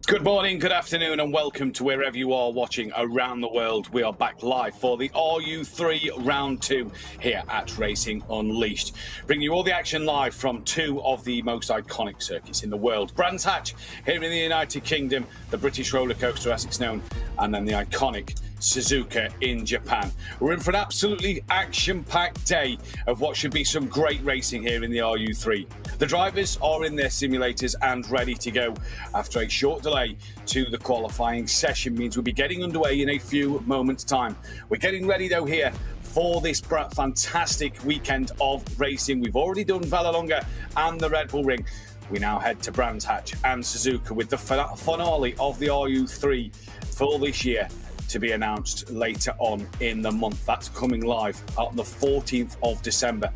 Good morning, good afternoon, and welcome to wherever you are watching around the world. We are back live for the RU3 Round 2 here at Racing Unleashed. Bringing you all the action live from two of the most iconic circuits in the world. Brands Hatch here in the United Kingdom, the British roller coaster as it's known, and then the iconic SUZUKA in Japan. We're in for an absolutely action-packed day of what should be some great racing here in the RU3. The drivers are in their simulators and ready to go. After a short delay to the qualifying session means we'll be getting underway in a few moments' time. We're getting ready though here for this fantastic weekend of racing. We've already done Vallelunga and the Red Bull Ring. We now head to Brands Hatch and SUZUKA with the finale of the RU3 for this year, to be announced later on in the month. That's coming live on the 14th of December.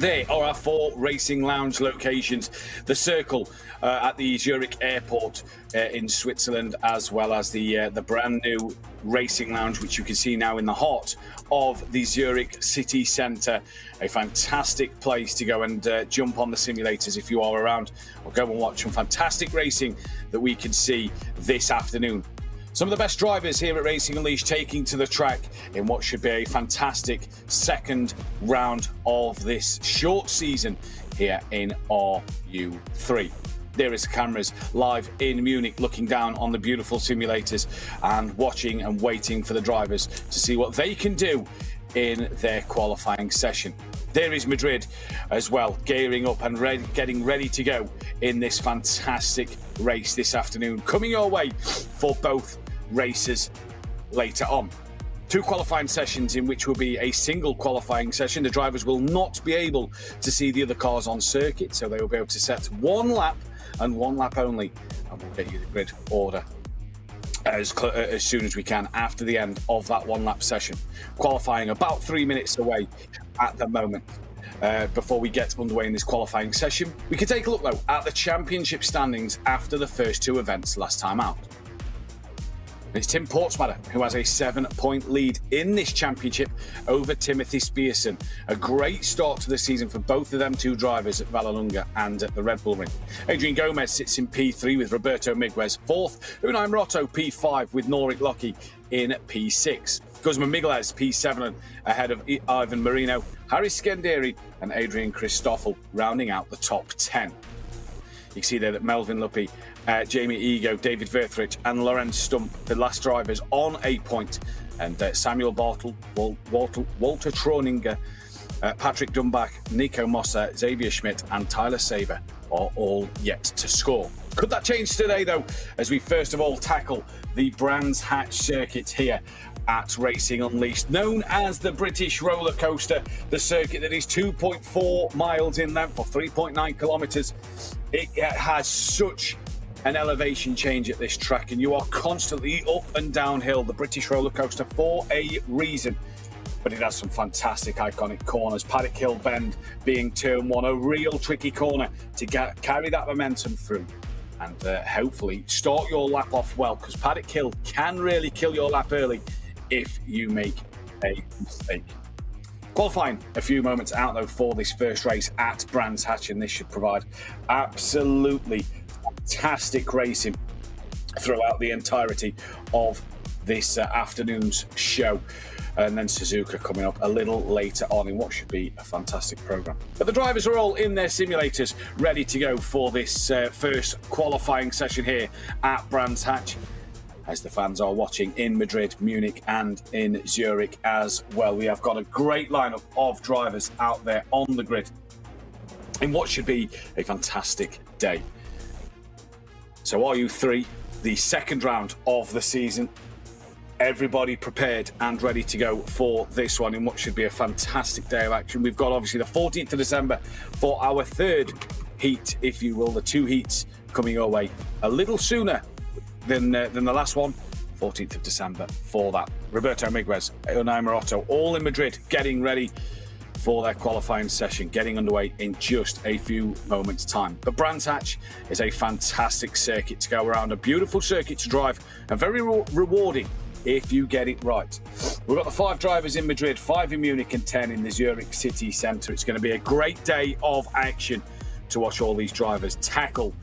There are our four racing lounge locations. The Circle at the Zurich Airport in Switzerland, as well as the brand new racing lounge, which you can see now in the heart of the Zurich city centre. A fantastic place to go and jump on the simulators if you are around, or go and watch some fantastic racing that we can see this afternoon. Some of the best drivers here at Racing Unleashed taking to the track in what should be a fantastic second round of this short season here in RU3. There is the cameras live in Munich looking down on the beautiful simulators and watching and waiting for the drivers to see what they can do in their qualifying session. There is Madrid as well, gearing up and getting ready to go in this fantastic race this afternoon. Coming your way for both races later on. Two qualifying sessions in which will be a single qualifying session. The drivers will not be able to see the other cars on circuit, so they will be able to set one lap and one lap only, and we'll get you the grid order as soon as we can after the end of that one lap session. Qualifying about 3 minutes away at the moment. Before we get underway in this qualifying session, we can take a look though at the championship standings after the first two events last time out. It's Tim Portsmatter who has a 7-point lead in this championship over Timothy Spearson. A great start to the season for both of them two drivers at Vallelunga and at the Red Bull Ring. Adrian Gomez sits in P3 with Roberto Miguez fourth. Unai Moratto P5 with Norik Lockie in P6. Guzman Miguez P7 ahead of Ivan Marino, Harry Scanderi and Adrian Christoffel rounding out the top 10. You can see there that Melvin Luppy, Jamie Ego, David Verthrich and Lorenz Stump, the last drivers, on a point. And Samuel Bartel, Walter Troninger, Patrick Dumbach, Nico Mossa, Xavier Schmidt and Tyler Saber are all yet to score. Could that change today though, as we first of all tackle the Brands Hatch circuit here at Racing Unleashed, known as the British roller coaster, the circuit that is 2.4 miles in length or 3.9 kilometres. It has such an elevation change at this track, and you are constantly up and downhill. The British roller coaster for a reason, but it has some fantastic iconic corners. Paddock Hill Bend being turn one, a real tricky corner to carry that momentum through and hopefully start your lap off well, because Paddock Hill can really kill your lap early if you make a mistake. Qualifying a few moments out though for this first race at Brands Hatch, and this should provide absolutely fantastic racing throughout the entirety of this afternoon's show. And then SUZUKA coming up a little later on in what should be a fantastic programme. But the drivers are all in their simulators ready to go for this first qualifying session here at Brands Hatch, as the fans are watching in Madrid, Munich and in Zurich as well. We have got a great lineup of drivers out there on the grid in what should be a fantastic day. So RU3, the second round of the season. Everybody prepared and ready to go for this one in what should be a fantastic day of action. We've got obviously the 14th of December for our third heat, if you will, the two heats coming your way a little sooner than the last one. 14th of December for that. Roberto Miguez, Unai Moratto, all in Madrid, getting ready for their qualifying session, getting underway in just a few moments' time. But Brands Hatch is a fantastic circuit to go around, a beautiful circuit to drive, and very rewarding if you get it right. We've got the 5 drivers in Madrid, 5 in Munich and 10 in the Zurich city centre. It's going to be a great day of action to watch all these drivers tackle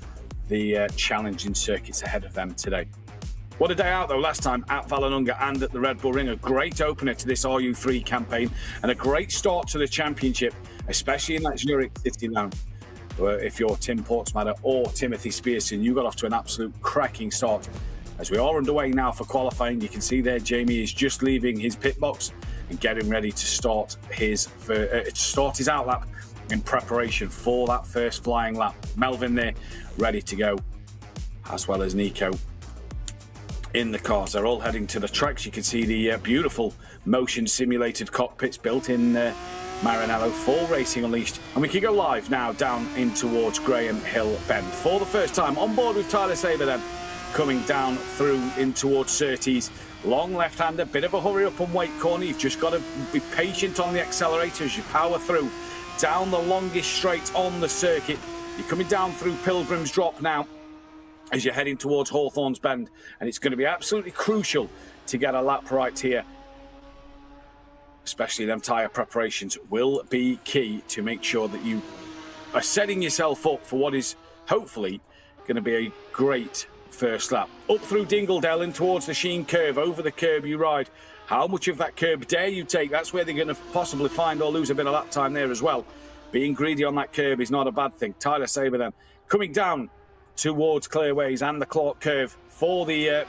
the challenging circuits ahead of them today. What a day out though last time at Vallelunga and at the Red Bull Ring. A great opener to this RU3 campaign and a great start to the championship, especially in that Zurich City now. If you're Tim Portsmatter or Timothy Spearson, you got off to an absolute cracking start. As we are underway now for qualifying, you can see there Jamie is just leaving his pit box and getting ready to start his out lap in preparation for that first flying lap. Melvin there ready to go, as well as Nico in the cars. They're all heading to the tracks. You can see the beautiful motion simulated cockpits built in Maranello for Racing Unleashed. And we can go live now down in towards Graham Hill Bend. For the first time on board with Tyler Saber then, coming down through in towards Surtees. Long left-hander, bit of a hurry up and wait corner. You've just got to be patient on the accelerator as you power through down the longest straight on the circuit. You're coming down through Pilgrim's Drop now as you're heading towards Hawthorne's Bend, and it's going to be absolutely crucial to get a lap right here. Especially them tyre preparations will be key to make sure that you are setting yourself up for what is hopefully going to be a great first lap. Up through Dingledale in towards the Sheen curve. Over the curb you ride. How much of that curb dare you take? That's where they're going to possibly find or lose a bit of lap time there as well. Being greedy on that curb is not a bad thing. Tyler Saber then coming down towards Clearways and the Clark curve for the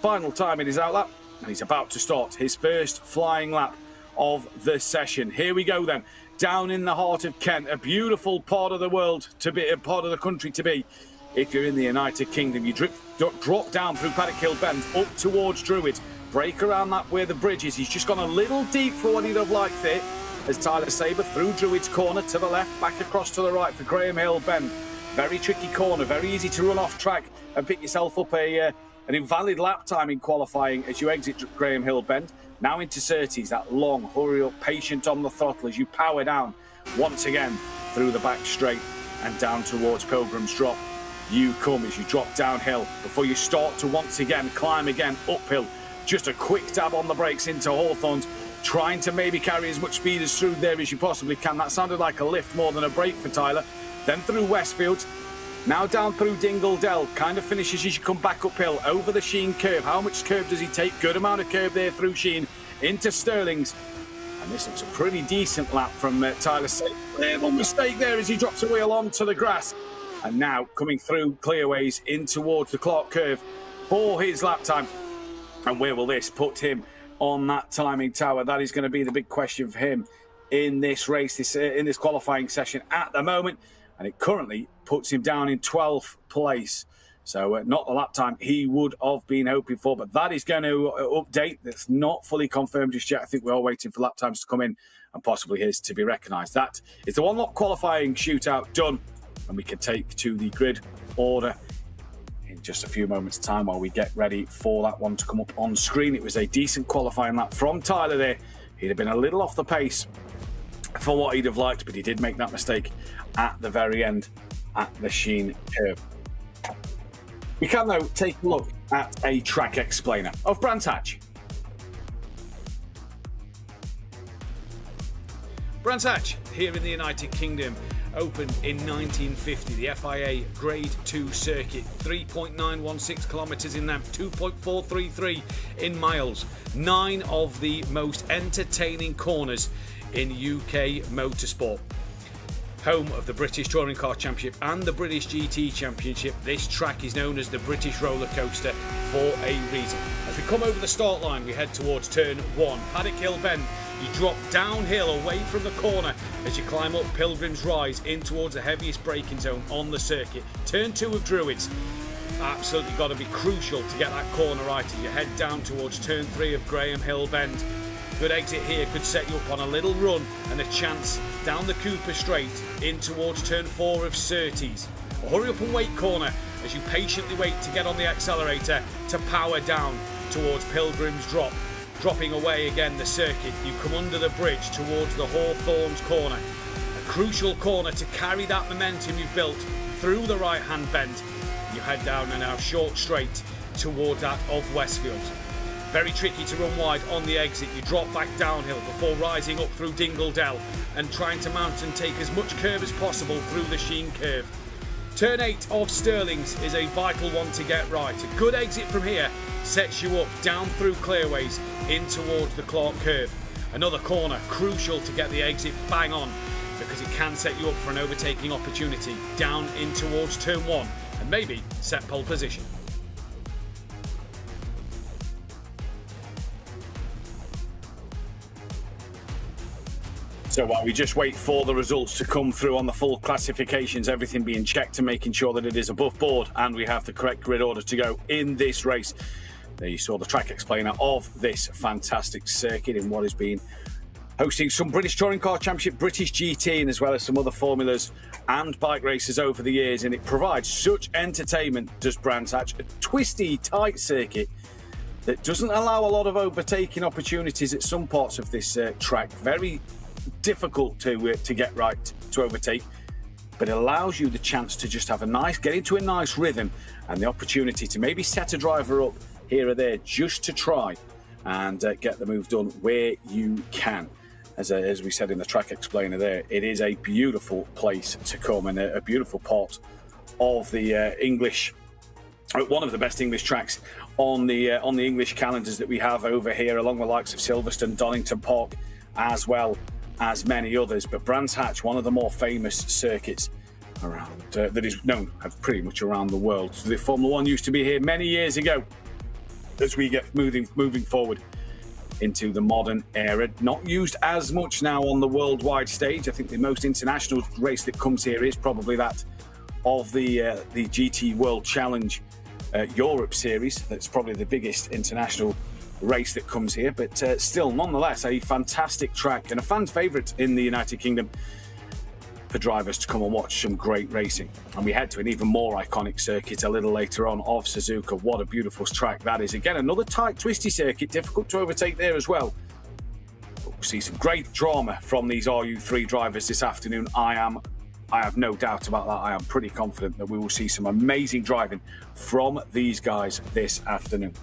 final time in his outlap, and he's about to start his first flying lap of the session. Here we go then, down in the heart of Kent, a beautiful part of the world to be, a part of the country to be. If you're in the United Kingdom, you drop down through Paddock Hill Bend up towards Druids, break around that where the bridge is. He's just gone a little deep for what he'd have liked it, as Tyler Saber through Druids corner to the left, back across to the right for Graham Hill Bend. Very tricky corner, very easy to run off track and pick yourself up an invalid lap time in qualifying as you exit Graham Hill Bend. Now into Surtees, that long, hurry up, patient on the throttle as you power down once again through the back straight and down towards Pilgrim's Drop. You come as you drop downhill before you start to once again climb again uphill. Just a quick dab on the brakes into Hawthorne's, trying to maybe carry as much speed as through there as you possibly can. That sounded like a lift more than a brake for Tyler. Then through Westfields, now down through Dingledale, kind of finishes as you come back uphill over the Sheen curve. How much curve does he take? Good amount of curve there through Sheen into Stirling's. And this looks a pretty decent lap from Tyler. Little mistake there as he drops a wheel onto the grass. And now coming through Clearways in towards the Clark curve for his lap time. And where will this put him on that timing tower? That is going to be the big question for him in this race, in this qualifying session at the moment. And it currently puts him down in 12th place. So not the lap time he would have been hoping for, but that is going to update. That's not fully confirmed just yet. I think we're all waiting for lap times to come in and possibly his to be recognised. That is the one-lap qualifying shootout done, and we can take to the grid order in just a few moments' time while we get ready for that one to come up on screen. It was a decent qualifying lap from Tyler there. He'd have been a little off the pace for what he'd have liked, but he did make that mistake at the very end at the Sheen curve. We can, though, take a look at a track explainer of Brands Hatch. Brands Hatch, here in the United Kingdom, opened in 1950. The FIA Grade 2 circuit, 3.916 kilometres in length, 2.433 in miles. 9 of the most entertaining corners in UK motorsport. Home of the British Touring Car Championship and the British GT Championship, this track is known as the British Roller Coaster for a reason. As we come over the start line, we head towards turn 1. Paddock Hill Bend, you drop downhill away from the corner as you climb up Pilgrim's Rise in towards the heaviest braking zone on the circuit. Turn 2 of Druids, absolutely got to be crucial to get that corner right as you head down towards turn 3 of Graham Hill Bend. Good exit here could set you up on a little run and a chance down the Cooper Straight in towards turn 4 of Surtees. A hurry up and wait corner as you patiently wait to get on the accelerator to power down towards Pilgrim's Drop. Dropping away again the circuit, you come under the bridge towards the Hawthorne's corner. A crucial corner to carry that momentum you've built through the right hand bend. You head down a now short straight towards that of Westfields. Very tricky to run wide on the exit. You drop back downhill before rising up through Dingledale and trying to mount and take as much curve as possible through the Sheen curve. Turn 8 of Stirling's is a vital one to get right. A good exit from here sets you up down through clearways in towards the Clark Curve. Another corner, crucial to get the exit bang on, because it can set you up for an overtaking opportunity down in towards turn 1 and maybe set pole position. So while we just wait for the results to come through on the full classifications, everything being checked and making sure that it is above board and we have the correct grid order to go in this race. There you saw the track explainer of this fantastic circuit in what has been hosting some British Touring Car Championship, British GT, and as well as some other formulas and bike races over the years. And it provides such entertainment, does Brands Hatch. A twisty, tight circuit that doesn't allow a lot of overtaking opportunities at some parts of this track. Very difficult to get right, to overtake, but it allows you the chance to just have get into a nice rhythm and the opportunity to maybe set a driver up here or there just to try and get the move done where you can. As we said in the track explainer there, it is a beautiful place to come and a beautiful part of the English, one of the best English tracks on the English calendars that we have over here, along the likes of Silverstone, Donington Park, as well as many others. But Brands Hatch, one of the more famous circuits around that is known pretty much around the world. So the Formula One used to be here many years ago. As we get moving forward into the modern era, not used as much now on the worldwide stage. I think the most international race that comes here is probably that of the GT World Challenge Europe Series. That's probably the biggest international race that comes here, but still, nonetheless, a fantastic track and a fan favourite in the United Kingdom for drivers to come and watch some great racing. And we head to an even more iconic circuit a little later on of Suzuka. What a beautiful track that is. Again, another tight, twisty circuit, difficult to overtake there as well. But we'll see some great drama from these RU3 drivers this afternoon. I have no doubt about that. I am pretty confident that we will see some amazing driving from these guys this afternoon.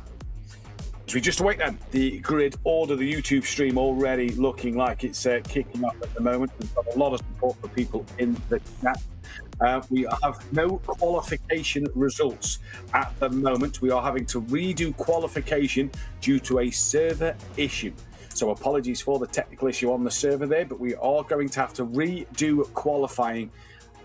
As we just await then the grid order, the YouTube stream already looking like it's kicking up at the moment. We've got a lot of support for people in the chat. We have no qualification results at the moment. We are having to redo qualification due to a server issue. So apologies for the technical issue on the server there, but we are going to have to redo qualifying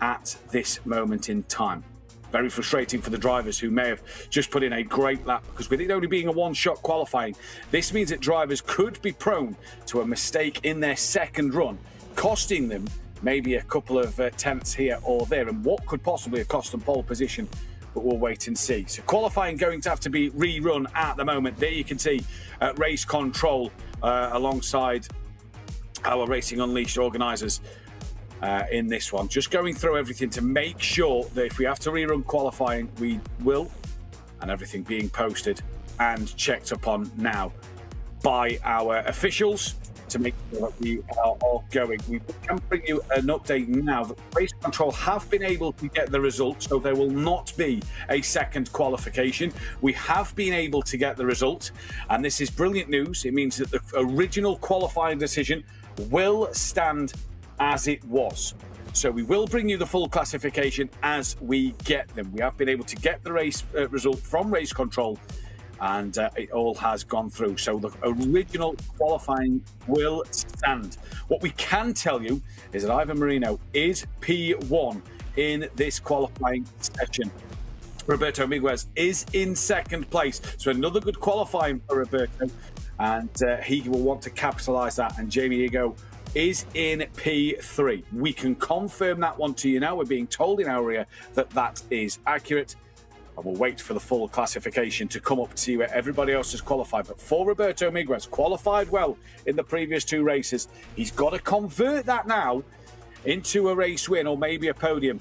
at this moment in time. Very frustrating for the drivers who may have just put in a great lap, because with it only being a one-shot qualifying, this means that drivers could be prone to a mistake in their second run, costing them maybe a couple of tenths here or there, and what could possibly have cost them pole position, but we'll wait and see. So qualifying going to have to be rerun at the moment. There you can see race control alongside our Racing Unleashed organisers in this one, just going through everything to make sure that if we have to rerun qualifying, we will, and everything being posted and checked upon now by our officials to make sure that we are all going. We can bring you an update now that Race Control have been able to get the results, so there will not be a second qualification. We have been able to get the result, and this is brilliant news. It means that the original qualifying decision will stand as it was. So we will bring you the full classification as we get them. We have been able to get the race result from Race Control, and it all has gone through. So the original qualifying will stand. What we can tell you is that Ivan Marino is P1 in this qualifying session. Roberto Miguez is in second place. So another good qualifying for Roberto, and he will want to capitalise that. And Jamie Ego is in P3. We can confirm that one to you now. We're being told in our area that that is accurate. And we'll wait for the full classification to come up to see where everybody else has qualified. But for Roberto Miguez, qualified well in the previous two races, he's got to convert that now into a race win or maybe a podium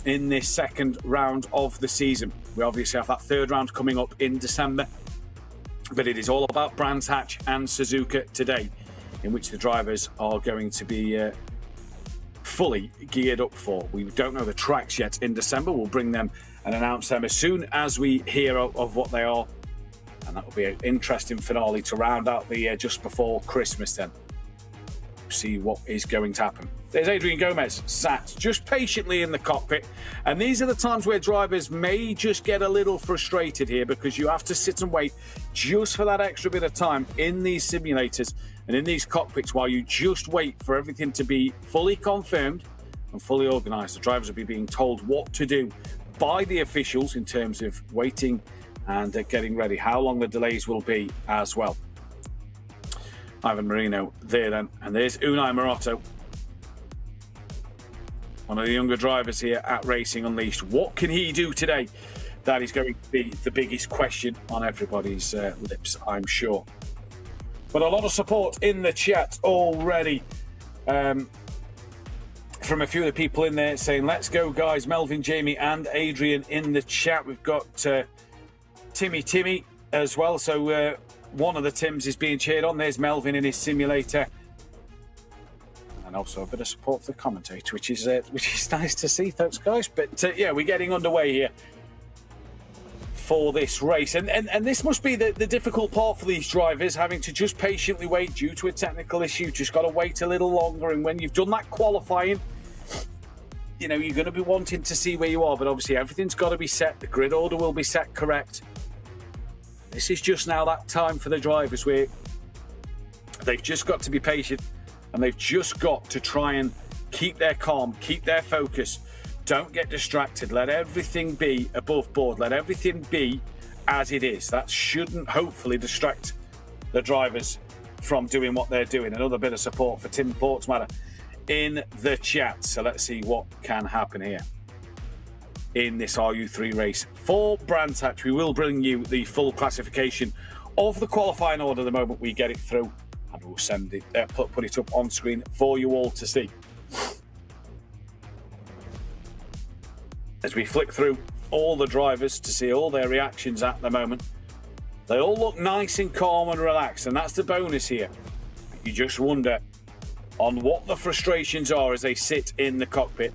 in this second round of the season. We obviously have that third round coming up in December, but it is all about Brands Hatch and Suzuka today, in which the drivers are going to be fully geared up for. We don't know the tracks yet in December. We'll bring them and announce them as soon as we hear of what they are. And that will be an interesting finale to round out the just before Christmas then. See what is going to happen. There's Adrian Gomez sat just patiently in the cockpit. And these are the times where drivers may just get a little frustrated here, because you have to sit and wait just for that extra bit of time in these simulators and in these cockpits while you just wait for everything to be fully confirmed and fully organised. The drivers will be being told what to do by the officials in terms of waiting and getting ready, how long the delays will be as well. Ivan Marino there then, and there's Unai Morotto, one of the younger drivers here at Racing Unleashed. What can he do today? That is going to be the biggest question on everybody's lips, I'm sure. But a lot of support in the chat already from a few of the people in there saying, let's go, guys. Melvin, Jamie and Adrian in the chat. We've got Timmy as well. So one of the Tims is being cheered on. There's Melvin in his simulator. And also a bit of support for the commentator, which is nice to see. Thanks, guys. But yeah, we're getting underway here for this race. And this must be the difficult part for these drivers, having to just patiently wait due to a technical issue. Just got to wait a little longer. And when you've done that qualifying, you know, you're going to be wanting to see where you are. But obviously, everything's got to be set. The grid order will be set correct. This is just now that time for the drivers where they've just got to be patient. And they've just got to try and keep their calm, keep their focus. Don't get distracted. Let everything be above board. Let everything be as it is. That shouldn't hopefully distract the drivers from doing what they're doing. Another bit of support for Tim Portsmatter in the chat. So let's see what can happen here in this RU3 race. For Brands Hatch, we will bring you the full classification of the qualifying order the moment we get it through. And we'll send it, put it up on screen for you all to see. As we flick through all the drivers to see all their reactions at the moment, they all look nice and calm and relaxed, and that's the bonus here. You just wonder on what the frustrations are as they sit in the cockpit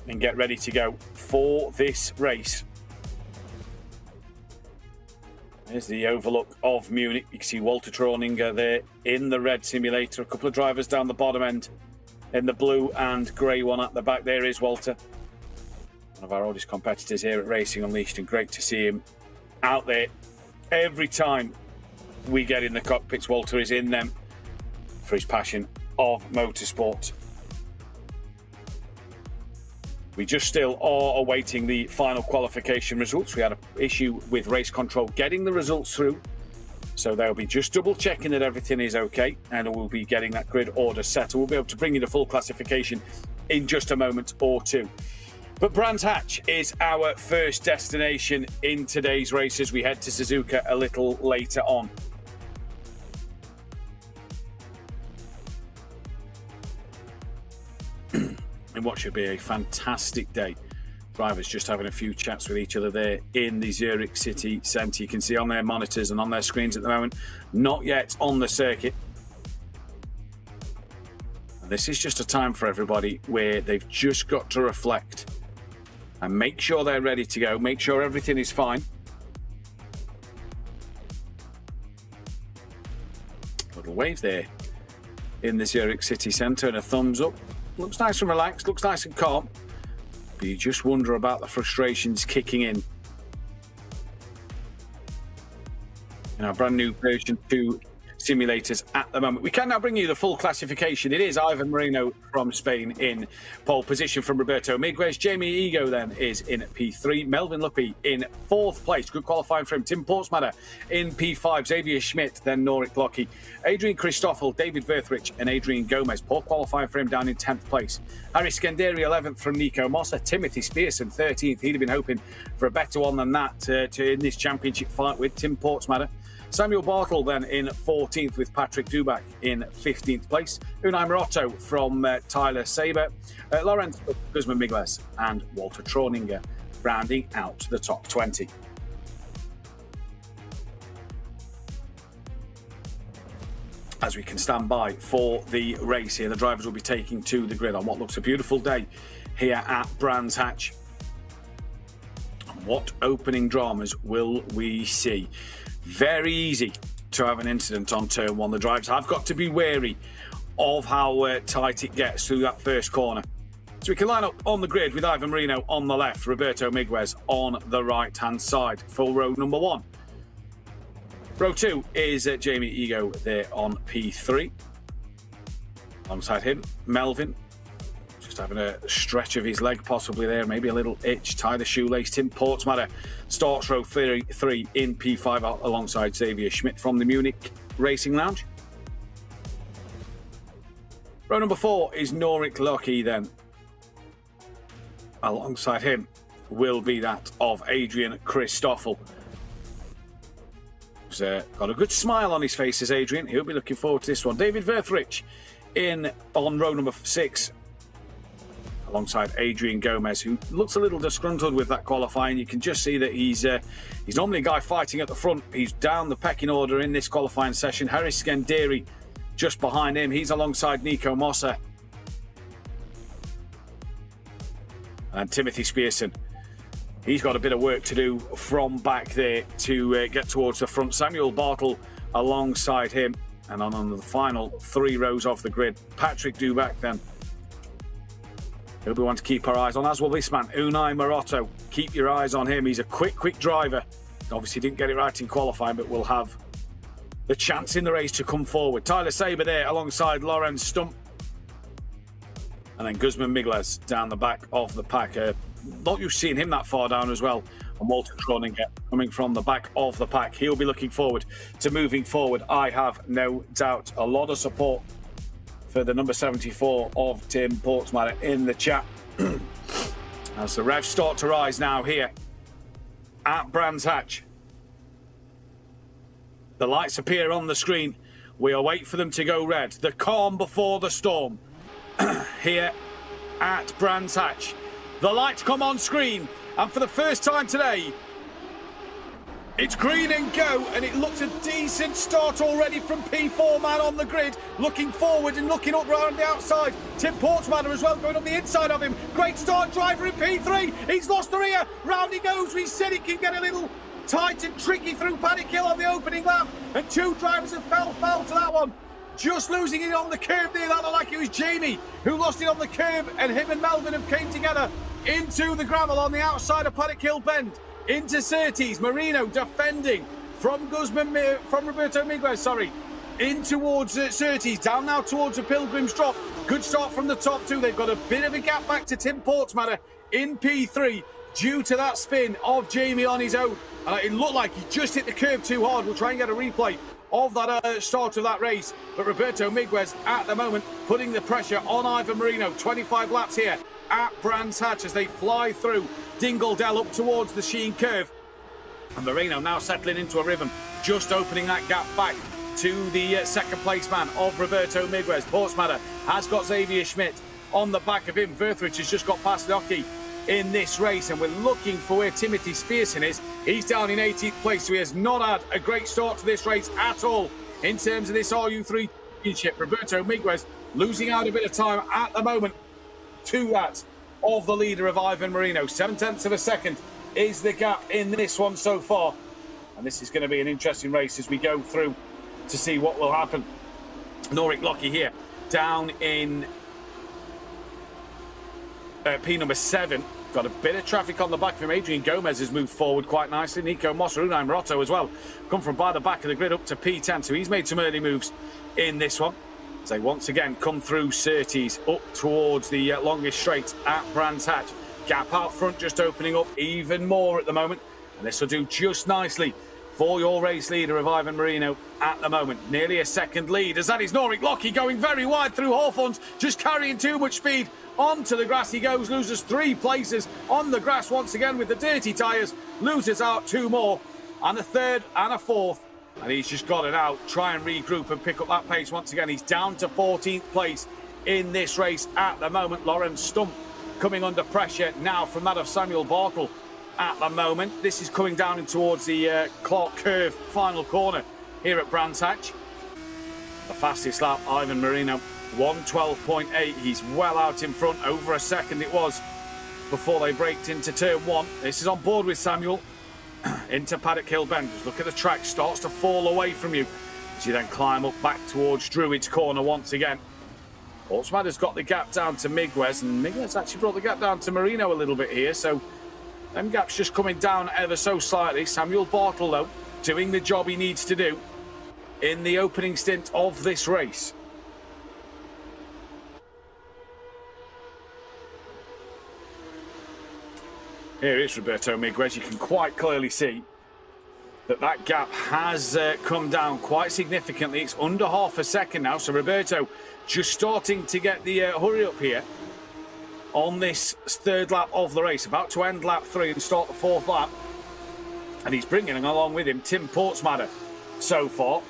and get ready to go for this race. There's the overlook of Munich. You can see Walter Troninger there in the red simulator. A couple of drivers down the bottom end in the blue and grey one at the back. There is Walter, one of our oldest competitors here at Racing Unleashed, and great to see him out there. Every time we get in the cockpits, Walter is in them for his passion of motorsport. We just still are awaiting the final qualification results. We had an issue with race control getting the results through. So they'll be just double checking that everything is okay, and we'll be getting that grid order set. So we'll be able to bring you the full classification in just a moment or two. But Brands Hatch is our first destination in today's race as we head to Suzuka a little later on. And what should be a fantastic day. Drivers just having a few chats with each other there in the Zurich City Centre. You can see on their monitors and on their screens at the moment, not yet on the circuit. And this is just a time for everybody where they've just got to reflect and make sure they're ready to go, make sure everything is fine. Little wave there in the Zurich City Centre and a thumbs up. Looks nice and relaxed, looks nice and calm. But you just wonder about the frustrations kicking in our brand new version 2 simulators at the moment. We can now bring you the full classification. It is Ivan Marino from Spain in pole position from Roberto Miguez. Jamie Ego then is in P3. Melvin Luppy in 4th place. Good qualifying for him. Tim Portsmatter in P5. Xavier Schmidt, then Norik Lockie. Adrian Christoffel, David Verthrich and Adrian Gomez. Poor qualifying for him down in 10th place. Harry Scanderi 11th from Nico Mossa. Timothy Spearson 13th. He'd have been hoping for a better one than that in this championship fight with Tim Portsmatter. Samuel Bartle then in 14th with Patrick Dubak in 15th place. Unai Morotto from Tyler Saber. Lawrence Guzman Miguez and Walter Troninger rounding out the top 20. As we can stand by for the race here, the drivers will be taking to the grid on what looks a beautiful day here at Brands Hatch. What opening dramas will we see? Very easy to have an incident on turn 1. The drivers have got to be wary of how tight it gets through that first corner. So we can line up on the grid with Ivan Marino on the left, Roberto Miguez on the right-hand side for row number 1. Row 2 is Jamie Ego there on P3. Alongside him, Melvin, just having a stretch of his leg possibly there, maybe a little itch, tie the shoelace. Tim Portsmatter starts row 3 in P5 alongside Xavier Schmidt from the Munich Racing Lounge. Row number 4 is Norik Lucky then. Alongside him will be that of Adrian Christoffel. He's got a good smile on his face as Adrian. He'll be looking forward to this one. David Verthrich in on row number 6 alongside Adrian Gomez, who looks a little disgruntled with that qualifying. You can just see that he's normally a guy fighting at the front. He's down the pecking order in this qualifying session. Harris Skenderi just behind him. He's alongside Nico Mossa and Timothy Spearson. He's got a bit of work to do from back there to get towards the front. Samuel Bartle alongside him. And on the final 3 rows off the grid, Patrick Dubac then. He'll be one to keep our eyes on, as will this man, Unai Maroto. Keep your eyes on him. He's a quick driver. Obviously didn't get it right in qualifying, but will have the chance in the race to come forward. Tyler Saber there alongside Lorenz Stump. And then Guzman Miguez down the back of the pack. Not used to seeing him that far down as well. And Walter Kroninger coming from the back of the pack. He'll be looking forward to moving forward, I have no doubt. A lot of support for the number 74 of Tim Portsmatter in the chat. As the revs start to rise now here at Brands Hatch. The lights appear on the screen. We await for them to go red. The calm before the storm. Here at Brands Hatch. The lights come on screen, and for the first time today, it's green and go, and it looks a decent start already from P4 man on the grid, looking forward and looking up round the outside. Tim Portsmatter as well going up the inside of him. Great start, driver in P3. He's lost the rear. Round he goes. We said he can get a little tight and tricky through Paddock Hill on the opening lap, and 2 drivers have fell to that one. Just losing it on the curb there. That looked like it was Jamie who lost it on the curb, and him and Melvin have came together into the gravel on the outside of Paddock Hill Bend. Into Surtees. Marino defending from Roberto Miguez, in towards Surtees. Down now towards the Pilgrim's Drop. Good start from the top 2. They've got a bit of a gap back to Tim Portsmatter in P3 due to that spin of Jamie on his own. And it looked like he just hit the curb too hard. We'll try and get a replay of that start of that race. But Roberto Miguez at the moment putting the pressure on Ivan Marino. 25 laps here at Brands Hatch as they fly through Dingle-Dell up towards the Sheen curve. And Marino now settling into a rhythm, just opening that gap back to the second place man of Roberto Miguez. Portsmatter has got Xavier Schmidt on the back of him. Verthrich has just got past Loki in this race, and we're looking for where Timothy Spearson is. He's down in 18th place, so he has not had a great start to this race at all in terms of this RU3 championship. Roberto Miguez losing out a bit of time at the moment to that of the leader of Ivan Marino. 7/10 of a second is the gap in this one so far, and this is going to be an interesting race as we go through to see what will happen. Norik Lucky here down in P number 7. Got a bit of traffic on the back of him. Adrian Gomez has moved forward quite nicely. Nico Mossa, Unai Maroto as well, come from by the back of the grid up to P10, so he's made some early moves in this one. So they once again come through Surtees up towards the longest straight at Brands Hatch. Gap out front just opening up even more at the moment, and this will do just nicely for your race leader of Ivan Marino at the moment. Nearly a second lead as that is Norik Lucky going very wide through Hawthorns, just carrying too much speed. Onto the grass he goes, loses 3 places on the grass once again with the dirty tyres, loses out 2 more, and a 3rd and a 4th. And he's just got it out, try and regroup and pick up that pace once again. He's down to 14th place in this race at the moment. Lorenz Stump coming under pressure now from that of Samuel Bartle at the moment. This is coming down in towards the Clark Curve final corner here at Brands Hatch. The fastest lap, Ivan Marino, 1:12.8. He's well out in front, over a second it was before they braked into turn 1. This is on board with Samuel. Into Paddock Hill Bend. Just look at the track, starts to fall away from you as you then climb up back towards Druids Corner once again. Portsmouth's got the gap down to Miguez, and Miguez actually brought the gap down to Marino a little bit here, so them gaps just coming down ever so slightly. Samuel Bartle, though, doing the job he needs to do in the opening stint of this race. Here is Roberto Miguez. You can quite clearly see that gap has come down quite significantly. It's under half a second now, so Roberto just starting to get the hurry up here on this third lap of the race. About to end lap 3 and start the 4th lap. And he's bringing along with him Tim Portsmouth so far.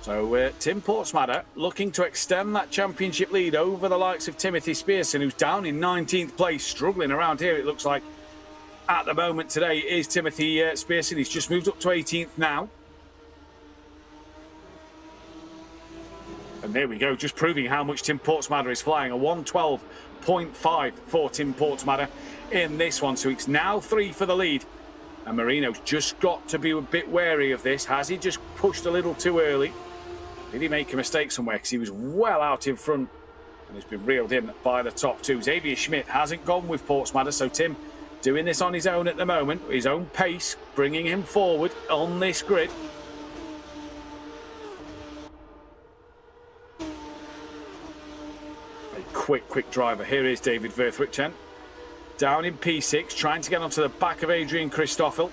So Tim Portsmouth looking to extend that championship lead over the likes of Timothy Spearson, who's down in 19th place, struggling around here, it looks like. At the moment today is Timothy Spearson. He's just moved up to 18th now. And there we go, just proving how much Tim Portsmouth is flying. A 112.5 for Tim Portsmouth in this one. So it's now 3 for the lead. And Marino's just got to be a bit wary of this. Has he just pushed a little too early? Did he make a mistake somewhere? Because he was well out in front and has been reeled in by the top 2. Xavier Schmidt hasn't gone with Portsmouth, so Tim doing this on his own at the moment, his own pace, bringing him forward on this grid. A quick driver. Here is David Verthwick down in P6, trying to get onto the back of Adrian Christoffel.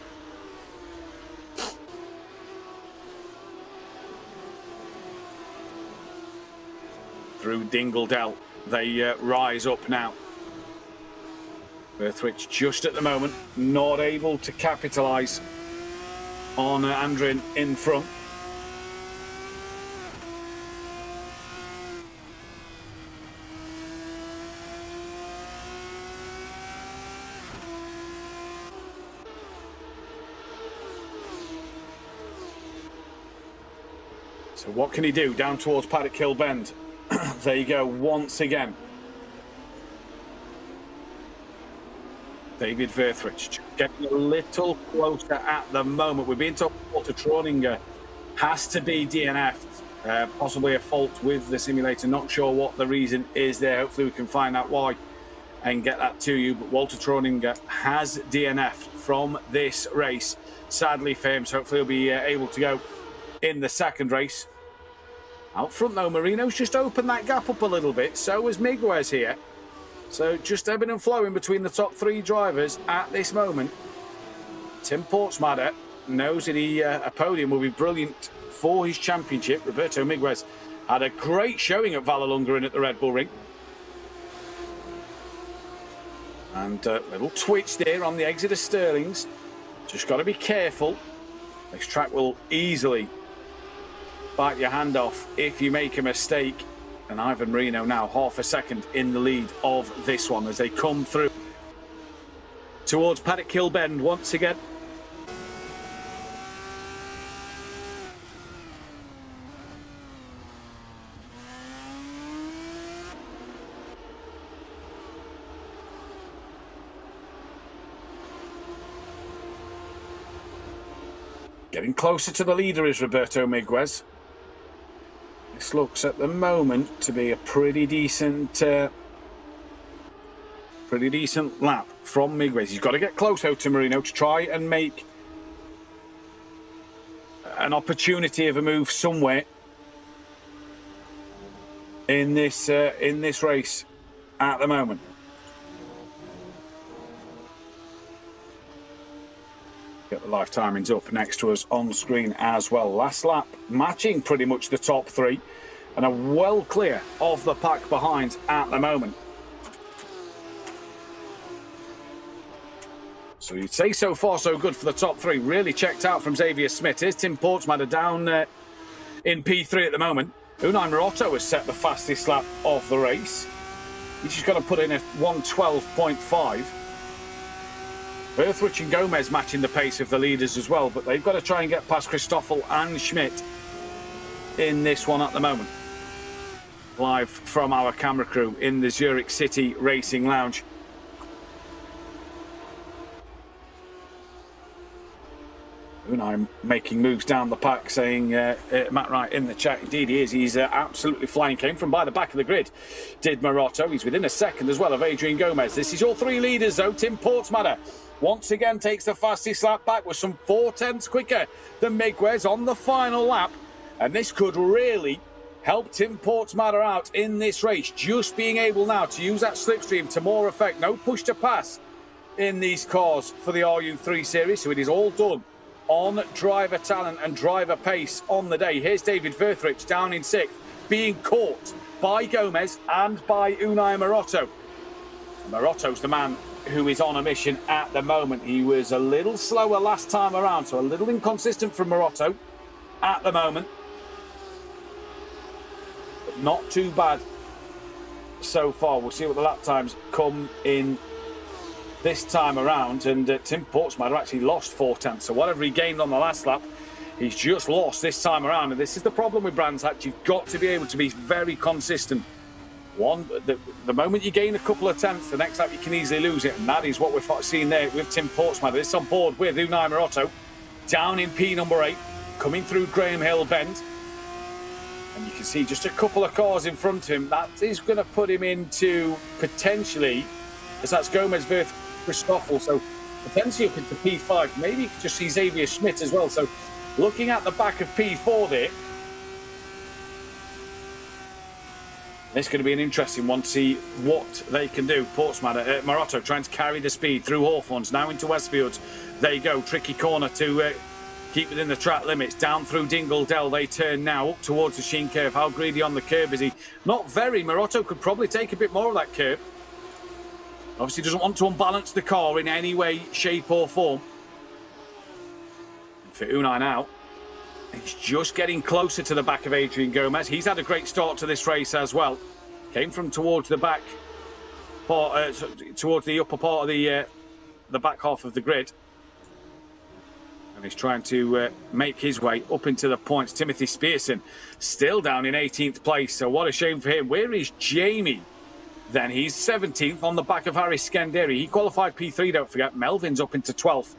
Through Dingledell, they rise up now. Verthwick just at the moment not able to capitalise on Andrin in front. So what can he do down towards Paddock Hill Bend? There you go once again. David Verthwick getting a little closer at the moment. We're being told Walter Troninger has to be DNF'd. Possibly a fault with the simulator. Not sure what the reason is there. Hopefully we can find out why and get that to you. But Walter Troninger has DNF'd from this race. Sadly for him, so hopefully he'll be able to go in the second race. Out front though, Marino's just opened that gap up a little bit. So was Miguez here. So just ebbing and flowing between the top 3 drivers at this moment. Tim Portsmouth knows that a podium will be brilliant for his championship. Roberto Miguez had a great showing at Vallelunga at the Red Bull Ring. And a little twitch there on the exit of Stirling's. Just got to be careful. This track will easily bite your hand off if you make a mistake. And Ivan Marino now half a second in the lead of this one as they come through towards Paddock Hill Bend once again. Getting closer to the leader is Roberto Miguez. This looks at the moment to be a pretty decent lap from Miguez. He's got to get close out to Marino to try and make an opportunity of a move somewhere in this race at the moment. Get the live timings up next to us on screen as well. Last lap matching pretty much the top 3 and are well clear of the pack behind at the moment. So you'd say so far so good for the top 3. Really checked out from Xavier Smith. Here's Tim Portsmouth down in P3 at the moment. Unai Morotto has set the fastest lap of the race. He's just got to put in a 112.5. Verthwick and Gomez matching the pace of the leaders as well, but they've got to try and get past Christoffel and Schmidt in this one at the moment. Live from our camera crew in the Zurich City Racing Lounge. Unai making moves down the pack, saying, Matt Wright in the chat, indeed he is. He's absolutely flying. Came from by the back of the grid, did Maroto. He's within a second as well of Adrian Gomez. This is your three leaders, though. Tim Portsmatter once again takes the fastest lap back, with some 4/10 quicker than Miguez on the final lap. And this could really help Tim Portsmatter out in this race, just being able now to use that slipstream to more effect. No push to pass in these cars for the RU3 series, so it is all done on driver talent and driver pace on the day. Here's David Verthrich down in 6th, being caught by Gomez and by Unai Maroto. Maroto's the man who is on a mission at the moment. He was a little slower last time around, so a little inconsistent from Maroto at the moment. But not too bad so far. We'll see what the lap times come in this time around, and Tim Portsmatter actually lost 4/10, so whatever he gained on the last lap, he's just lost this time around. And this is the problem with Brands Hatch. You've got to be able to be very consistent. The moment you gain a couple of tenths, the next lap you can easily lose it, and that is what we're seeing there with Tim Portsmatter. This is on board with Unai Maroto, down in P number 8, coming through Graham Hill Bend. And you can see just a couple of cars in front of him. That is going to put him into potentially, as that's Gomez versus Christoffel, so potentially up into P5. Maybe you could just see Xavier Schmidt as well. So looking at the back of P4 there, it's going to be an interesting one to see what they can do. Portsmatter, Maroto trying to carry the speed through Hawthorns, now into Westfields. There you go, tricky corner to keep within the track limits. Down through Dingle Dell, they turn now up towards the Sheen curve. How greedy on the curve is he? Not very. Maroto could probably take a bit more of that curve. Obviously doesn't want to unbalance the car in any way, shape or form. For Unai now, he's just getting closer to the back of Adrian Gomez. He's had a great start to this race as well. Came from towards the back, towards the upper part of the back half of the grid. And he's trying to make his way up into the points. Timothy Spearson still down in 18th place, so what a shame for him. Where is Jamie? Then he's 17th on the back of Harry Scanderi. He qualified P3, don't forget. Melvin's up into 12th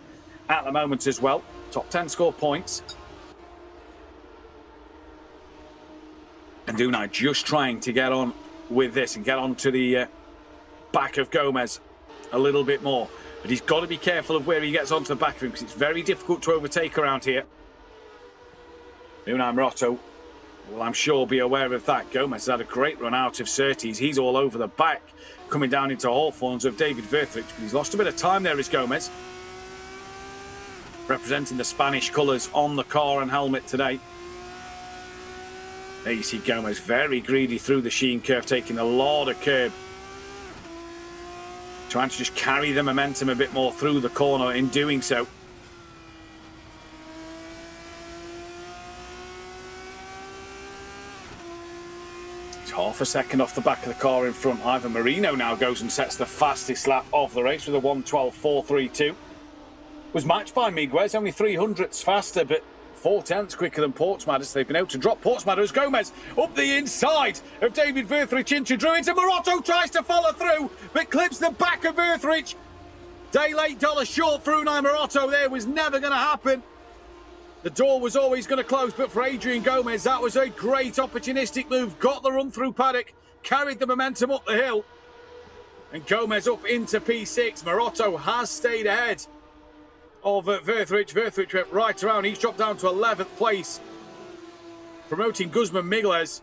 at the moment as well. Top 10 score points. And Unai just trying to get on with this and get on to the back of Gomez a little bit more. But he's got to be careful of where he gets onto the back of him, because it's very difficult to overtake around here. Unai Maroto will, I'm sure, be aware of that. Gomez has had a great run out of Surtees. He's all over the back, coming down into Hawthorns of David Verthrich. But he's lost a bit of time there, is Gomez. Representing the Spanish colours on the car and helmet today. There you see Gomez, very greedy through the Sheen curve, taking a lot of curb. Trying to just carry the momentum a bit more through the corner in doing so. He's half a second off the back of the car in front. Ivan Marino now goes and sets the fastest lap of the race with a 1:12.432. Was matched by Miguez, only 300ths faster, but 4/10 quicker than Portsmatter, so they've been able to drop Portsmatter as Gomez up the inside of David Verthrich into Druids, and Maroto tries to follow through, but clips the back of Verthrich. Day late, dollar short for Unai Maroto there, was never going to happen. The door was always going to close, but for Adrian Gomez, that was a great opportunistic move. Got the run through paddock, carried the momentum up the hill, and Gomez up into P6. Maroto has stayed ahead of Verthrich. Verthrich went right around. He's dropped down to 11th place, promoting Guzman Miguez,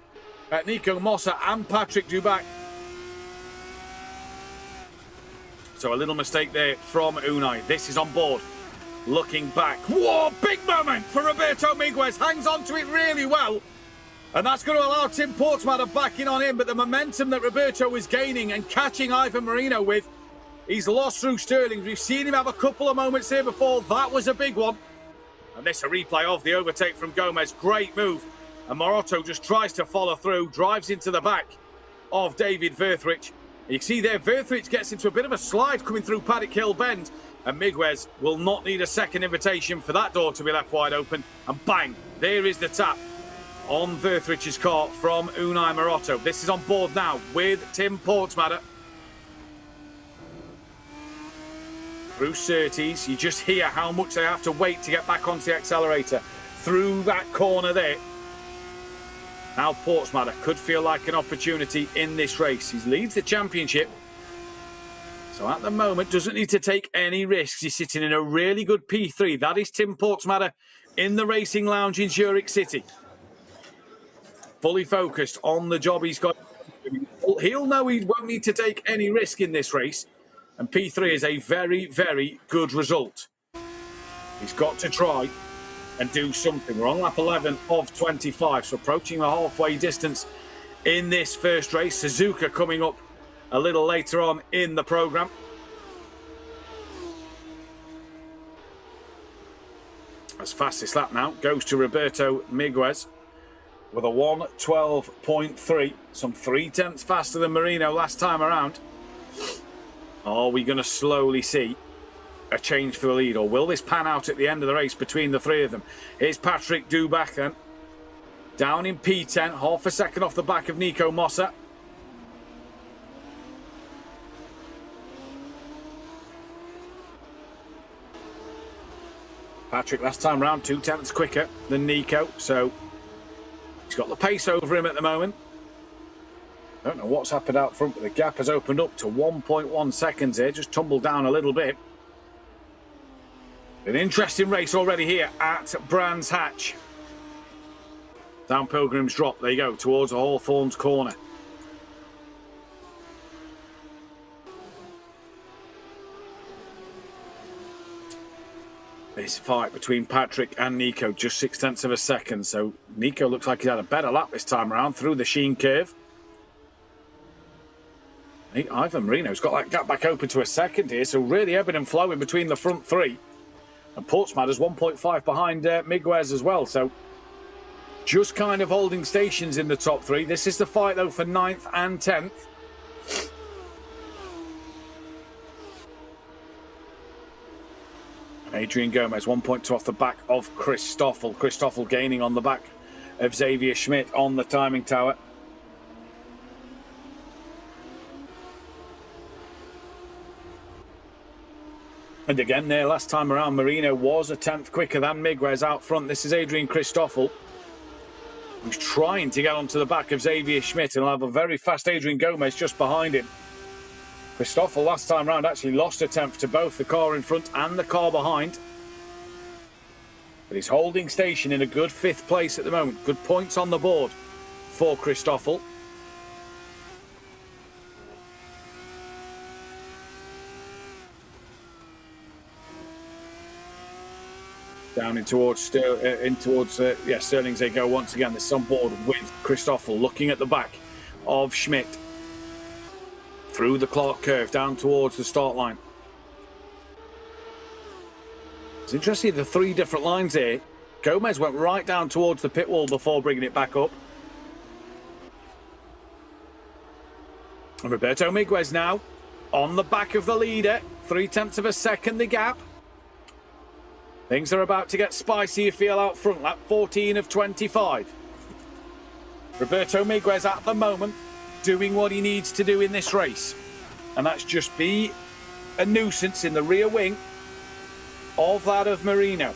Nico Mossa and Patrick Dubac. So a little mistake there from Unai. This is on board. Looking back. Whoa, big moment for Roberto Miguez. Hangs on to it really well. And that's going to allow Tim Portsmatter back in on him. But the momentum that Roberto was gaining and catching Ivan Marino with, he's lost through Sterling. We've seen him have a couple of moments here before. That was a big one. And this a replay of the overtake from Gomez. Great move. And Maroto just tries to follow through. Drives into the back of David Verthrich. You can see there, Verthrich gets into a bit of a slide coming through Paddock Hill Bend. And Miguez will not need a second invitation for that door to be left wide open. And bang, there is the tap on Verthrich's car from Unai Maroto. This is on board now with Tim Portsmatter. through Surtees. You just hear how much they have to wait to get back onto the accelerator. Through that corner there. Now Portsmouth could feel like an opportunity in this race. He leads the championship. So at the moment, doesn't need to take any risks. He's sitting in a really good P3. That is Tim Portsmouth in the racing lounge in Zurich City. Fully focused on the job he's got. He'll know he won't need to take any risk in this race. And P3 is a very, very good result. He's got to try and do something. We're on lap 11 of 25, so approaching the halfway distance in this first race. Suzuka coming up a little later on in the programme. As fastest lap now goes to Roberto Miguez with a 1:12.3, some 0.3 faster than Marino last time around. Are we going to slowly see a change for the lead, or will this pan out at the end of the race between the three of them? Here's Patrick Dubach then, down in P10, half a second off the back of Nico Mossa. Patrick last time round 0.2 quicker than Nico, so he's got the pace over him at the moment. Don't know what's happened out front, but the gap has opened up to 1.1 seconds here, just tumbled down a little bit. An interesting race already here at Brands Hatch. Down Pilgrim's Drop, there you go, towards Hawthorne's corner. This fight between Patrick and Nico, just 0.6 of a second. So Nico looks like he's had a better lap this time around through the Sheen curve. Ivan Marino's got that gap back open to a second here, so really ebbing and flowing between the front three. And Portsmouth is 1.5 behind Miguez as well, so just kind of holding stations in the top three. This is the fight, though, for 9th and 10th. Adrian Gomez, 1.2 off the back of Christoffel. Christoffel gaining on the back of Xavier Schmidt on the timing tower. And again there, last time around, Marino was 1/10 quicker than Miguez out front. This is Adrian Christoffel, who's trying to get onto the back of Xavier Schmidt, and he'll have a very fast Adrian Gomez just behind him. Christoffel last time round actually lost 1/10 to both the car in front and the car behind. But he's holding station in a good 5th place at the moment. Good points on the board for Christoffel. Down in towards Sterling's they go once again. This is on board with Christoffel, looking at the back of Schmidt. Through the Clark curve, down towards the start line. It's interesting, the 3 different lines here. Gomez went right down towards the pit wall before bringing it back up. And Roberto Miguez now on the back of the leader. 0.3 of a second the gap. Things are about to get spicy, you feel, out front. Lap 14 of 25. Roberto Miguez at the moment doing what he needs to do in this race. And that's just be a nuisance in the rear wing of that of Marino.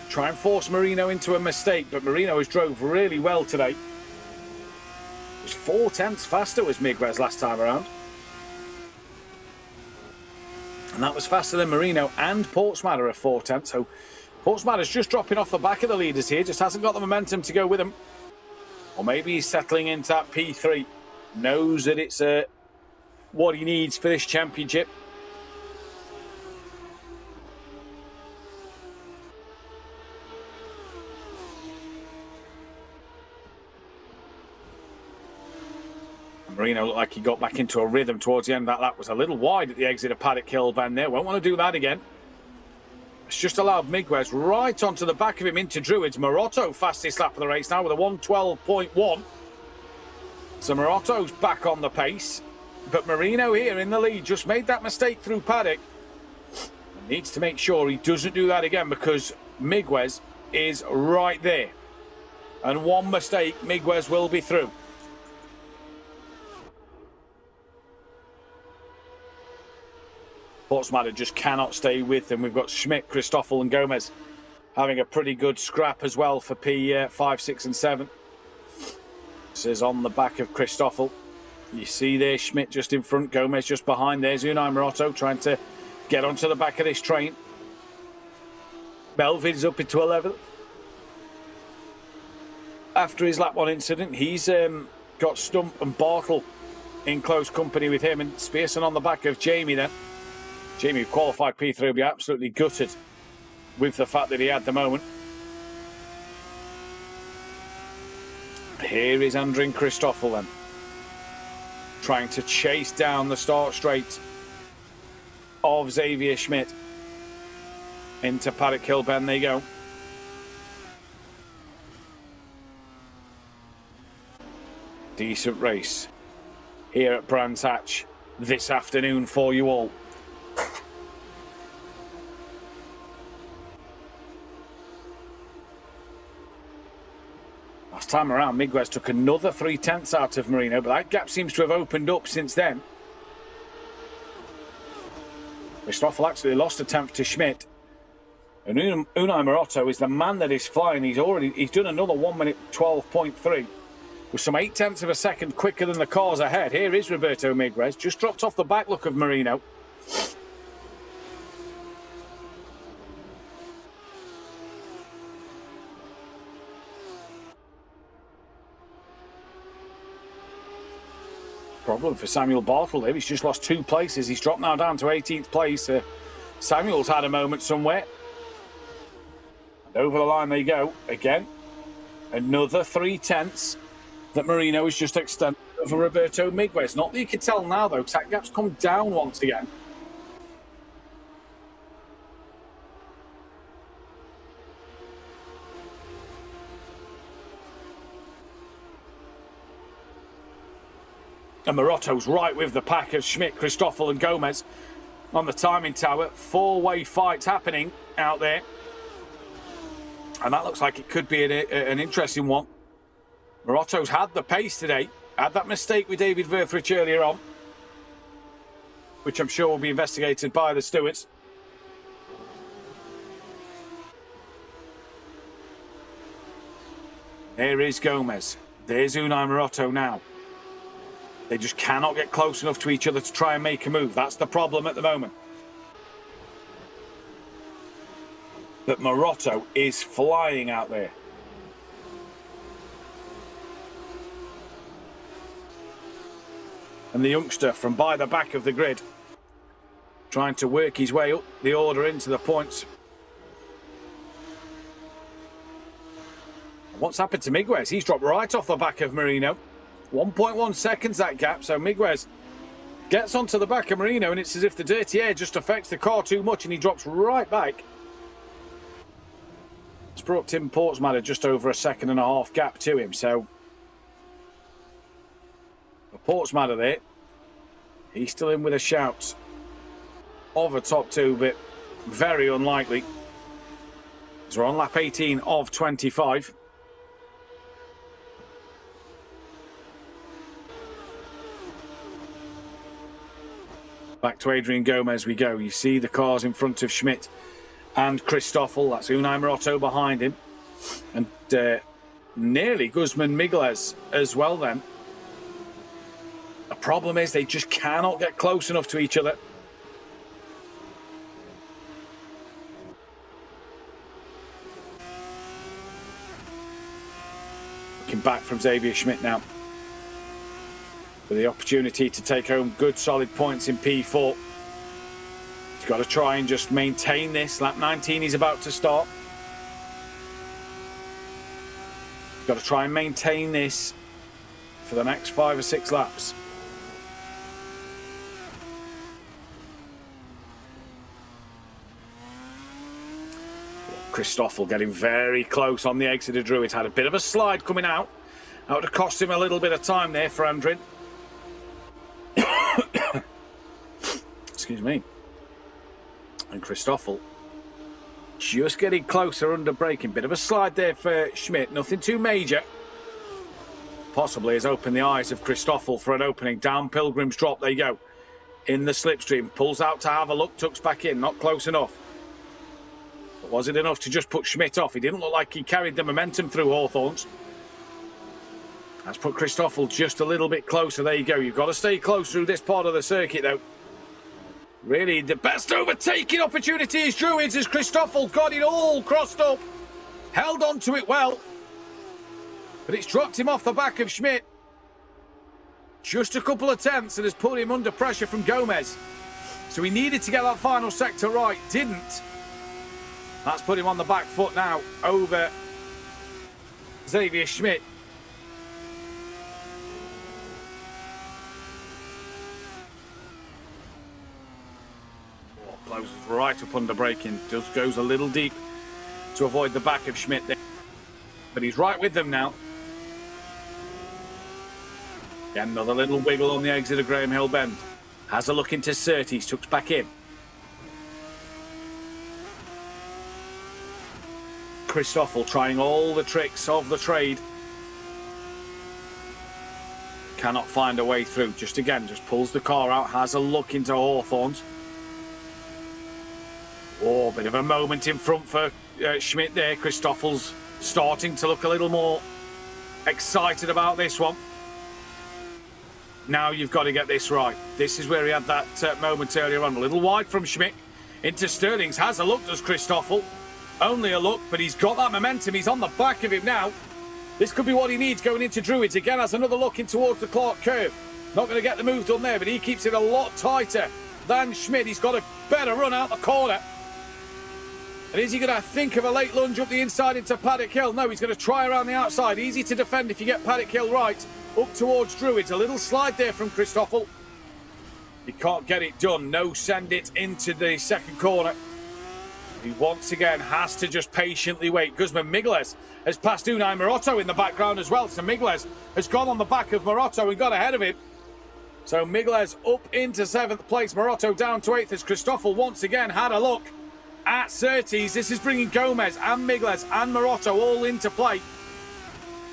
Try and force Marino into a mistake, but Marino has drove really well today. It was 0.4 faster was Miguez last time around. And that was faster than Marino and Portsmouth at 0.4. So Portsmouth is just dropping off the back of the leaders here. Just hasn't got the momentum to go with them. Or maybe he's settling into that P3. Knows that it's what he needs for this championship. Marino looked like he got back into a rhythm towards the end of that lap. Was a little wide at the exit of Paddock Hill bend there. Won't want to do that again. It's just allowed Miguez right onto the back of him into Druids. Morotto fastest lap of the race now with a 1:12.1. So Morotto's back on the pace. But Marino here in the lead just made that mistake through Paddock. Needs to make sure he doesn't do that again, because Miguez is right there. And one mistake, Miguez will be through. Portsmouth just cannot stay with them. We've got Schmidt, Christoffel and Gomez having a pretty good scrap as well for P5, 6 and 7. This is on the back of Christoffel. You see there Schmidt just in front, Gomez just behind. There's Unai Morotto trying to get onto the back of this train. Belvid's up into 11th. After his lap 1 incident, he's got Stump and Bartle in close company with him, and Spearson on the back of Jamie then. Jamie, who qualified P3, will be absolutely gutted with the fact that he had the moment. Here is Andrin Christoffel then, trying to chase down the start straight of Xavier Schmidt. Into Paddock Hill Bend they go. Decent race here at Brands Hatch this afternoon for you all. Last time around, Miguez took another 3/10 out of Marino, but that gap seems to have opened up since then. Christoffel actually lost a 10th to Schmidt. And Unai Morotto is the man that is flying. He's done another 1 minute 12.3 with some 0.8 of a second quicker than the cars ahead. Here is Roberto Miguez, just dropped off the back look of Marino. Problem for Samuel Bartle there. He's just lost 2 places. He's dropped now down to 18th place. Samuel's had a moment somewhere. Over the line they go again. Another 3/10 that Marino has just extended over Roberto Miguez. Not that you can tell now though, because that gap's come down once again. And Morotto's right with the pack of Schmidt, Christoffel and Gomez on the timing tower. 4-way fights happening out there. And that looks like it could be an interesting one. Morotto's had the pace today. Had that mistake with David Verthrich earlier on, which I'm sure will be investigated by the stewards. There is Gomez. There's Unai Morotto now. They just cannot get close enough to each other to try and make a move. That's the problem at the moment. But Morotto is flying out there. And the youngster from by the back of the grid, trying to work his way up the order into the points. What's happened to Miguez? He's dropped right off the back of Marino. 1.1 seconds that gap, so Miguez gets onto the back of Marino and it's as if the dirty air just affects the car too much and he drops right back. It's brought Tim Portsmouth just over a 1.5 second gap to him, so the Portsmouth there, he's still in with a shout of a top 2, but very unlikely. So we're on lap 18 of 25. Back to Adrian Gomez we go. You see the cars in front of Schmidt and Christoffel. That's Unai Morotto behind him. And nearly Guzman Miguez as well then. The problem is they just cannot get close enough to each other. Looking back from Xavier Schmidt now, for the opportunity to take home good solid points in P4. He's got to try and just maintain this. Lap 19 he's about to start. He's got to try and maintain this for the next 5 or 6 laps. Christoffel getting very close on the exit of Druid. Had a bit of a slide coming out. That would have cost him a little bit of time there for Andrin. Excuse me. And Christoffel just getting closer under braking. Bit of a slide there for Schmidt. Nothing too major. Possibly has opened the eyes of Christoffel for an opening. Down Pilgrim's Drop they go. in the slipstream. Pulls out to have a look, tucks back in. Not close enough. But was it enough to just put Schmidt off? He didn't look like he carried the momentum through Hawthorns. That's put Christoffel just a little bit closer. There you go. You've got to stay close through this part of the circuit, though. Really, the best overtaking opportunity is Druids as Christoffel got it all crossed up. Held on to it well. But it's dropped him off the back of Schmidt. Just a couple of tenths and has put him under pressure from Gomez. So he needed to get that final sector right. Didn't. That's put him on the back foot now over Xavier Schmidt. Closes right up under braking. Just goes a little deep to avoid the back of Schmidt there. But he's right with them now. Again, another little wiggle on the exit of Graham Hill Bend. Has a look into Surtees, tucks back in. Christoffel trying all the tricks of the trade. Cannot find a way through. Just pulls the car out, has a look into Hawthorns. Oh, bit of a moment in front for Schmidt there. Christoffel's starting to look a little more excited about this one. Now you've got to get this right. This is where he had that moment earlier on. A little wide from Schmidt into Sterling's. Has a look, does Christoffel. Only a look, but he's got that momentum. He's on the back of him now. This could be what he needs going into Druids. Again, has another look in towards the Clark curve. Not going to get the move done there, but he keeps it a lot tighter than Schmidt. He's got a better run out the corner. And is he going to think of a late lunge up the inside into Paddock Hill? No, he's going to try around the outside. Easy to defend if you get Paddock Hill right. Up towards Druids. A little slide there from Christoffel. He can't get it done. No send it into the second corner. He once again has to just patiently wait. Guzman Migles has passed Unai Morotto in the background as well. So Migles has gone on the back of Morotto and got ahead of him. So Migles up into 7th place. Morotto down to 8th as Christoffel once again had a look at Surtees. This is bringing Gomez and Migles and Morotto all into play.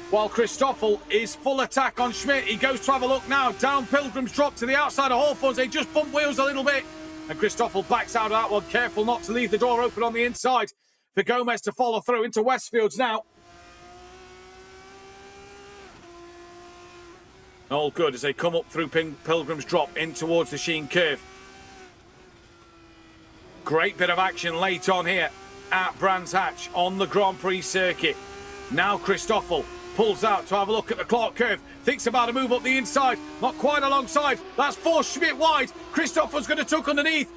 While Christoffel is full attack on Schmidt. He goes to have a look now. Down Pilgrim's drop to the outside of Hawthorns. They just bump wheels a little bit. And Christoffel backs out of that one. Careful not to leave the door open on the inside for Gomez to follow through into Westfields now. All good as they come up through Pilgrim's drop in towards the Sheen curve. Great bit of action late on here at Brands Hatch on the Grand Prix circuit. Now Christoffel pulls out to have a look at the Clark curve. Thinks about a move up the inside. Not quite alongside. That's forced Schmidt wide. Christoffel's going to tuck underneath.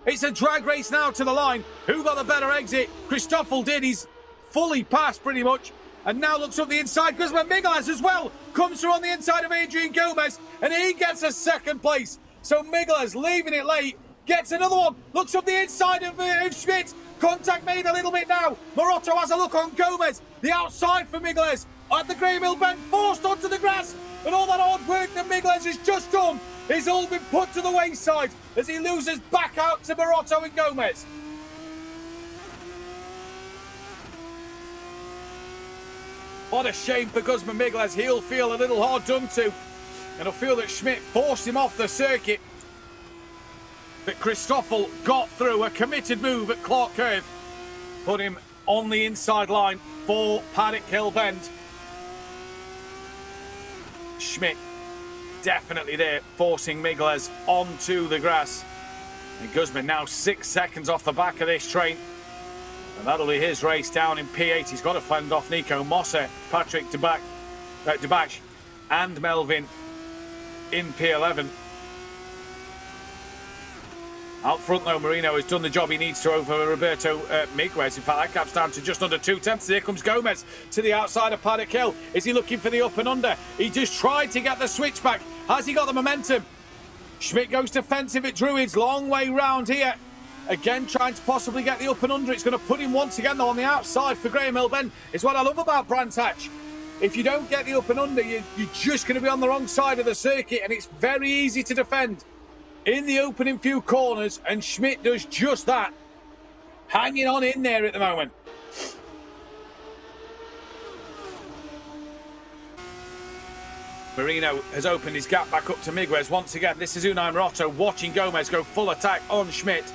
It's a drag race now to the line. Who got the better exit? Christoffel did. He's fully passed pretty much. And now looks up the inside. Guzman Migles as well comes through on the inside of Adrian Gomez. And he gets a second place. So Migles leaving it late. Gets another one. Looks up the inside of Schmidt. Contact made a little bit now. Morotto has a look on Gomez. The outside for Migles. At the Graham Hill Bend. Forced onto the grass. And all that hard work that Migles has just done is all been put to the wayside as he loses back out to Morotto and Gomez. What a shame for Guzman Migles. He'll feel a little hard done to. And he'll feel that Schmidt forced him off the circuit. But Christoffel got through a committed move at Clark Curve. Put him on the inside line for Paddock Hill Bend. Schmidt definitely there, forcing Migles onto the grass. And Guzman now 6 seconds off the back of this train. And that'll be his race down in P8. He's got to fend off Nico Mosse, Patrick Debach and Melvin in P11. Out front, though, Marino has done the job he needs to over Roberto Miguez. In fact, that gap's down to just under 2 tenths. Here comes Gomez to the outside of Paddock Hill. Is he looking for the up and under? He just tried to get the switch back. Has he got the momentum? Schmidt goes defensive at Druids. Long way round here. Again, trying to possibly get the up and under. It's going to put him once again, though, on the outside for Graham Hill Bend. It's what I love about Brands Hatch. If you don't get the up and under, you're just going to be on the wrong side of the circuit, and it's very easy to defend in the opening few corners, and Schmidt does just that. Hanging on in there at the moment. Marino has opened his gap back up to Miguez once again. This is Unai Moroto watching Gomez go full attack on Schmidt.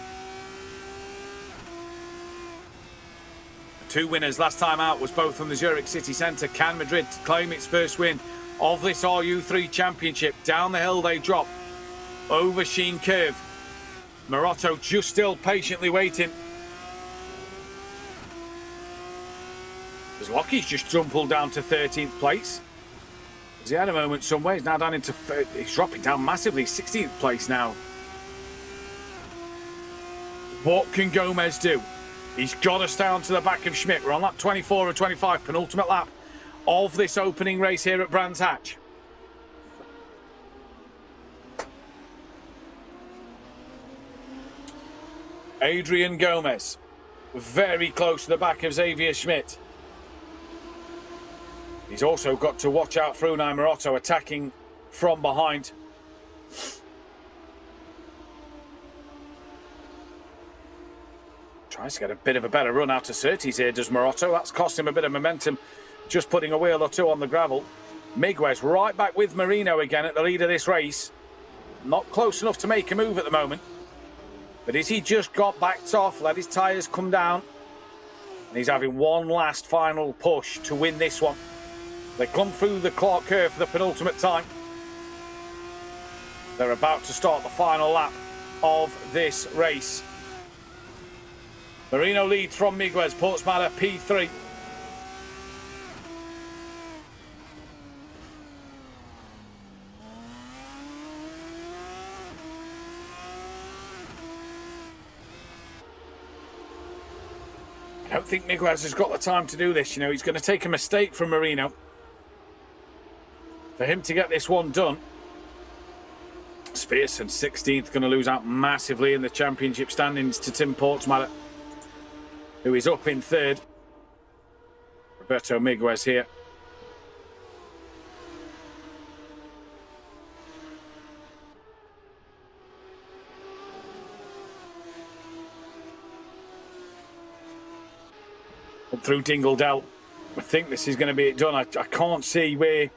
The two winners last time out was both from the Zurich City Centre. Can Madrid claim its first win of this RU3 Championship? Down the hill they drop, over Sheen Curve. Moroto just still patiently waiting. As Lockie's just jumbled down to 13th place. He had a moment somewhere. He's now down into... He's dropping down massively. 16th place now. What can Gomez do? He's got to stay on to the back of Schmidt. We're on lap 24 or 25, penultimate lap of this opening race here at Brands Hatch. Adrian Gomez, very close to the back of Xavier Schmidt. He's also got to watch out for Unai Moroto attacking from behind. Tries to get a bit of a better run out of Surtees here, does Moroto. That's cost him a bit of momentum, just putting a wheel or two on the gravel. Miguez right back with Marino again at the lead of this race. Not close enough to make a move at the moment. But as he just got backed off, let his tyres come down. And he's having one last final push to win this one. They come through the clock curve for the penultimate time. They're about to start the final lap of this race. Marino leads from Miguez, Portsmouth P3. I don't think Miguez has got the time to do this. You know, he's going to take a mistake from Marino for him to get this one done. Spearson, 16th, going to lose out massively in the championship standings to Tim Portsmouth, who is up in third. Roberto Miguez here. Up through Dingledell. I think this is going to be it done. I can't see where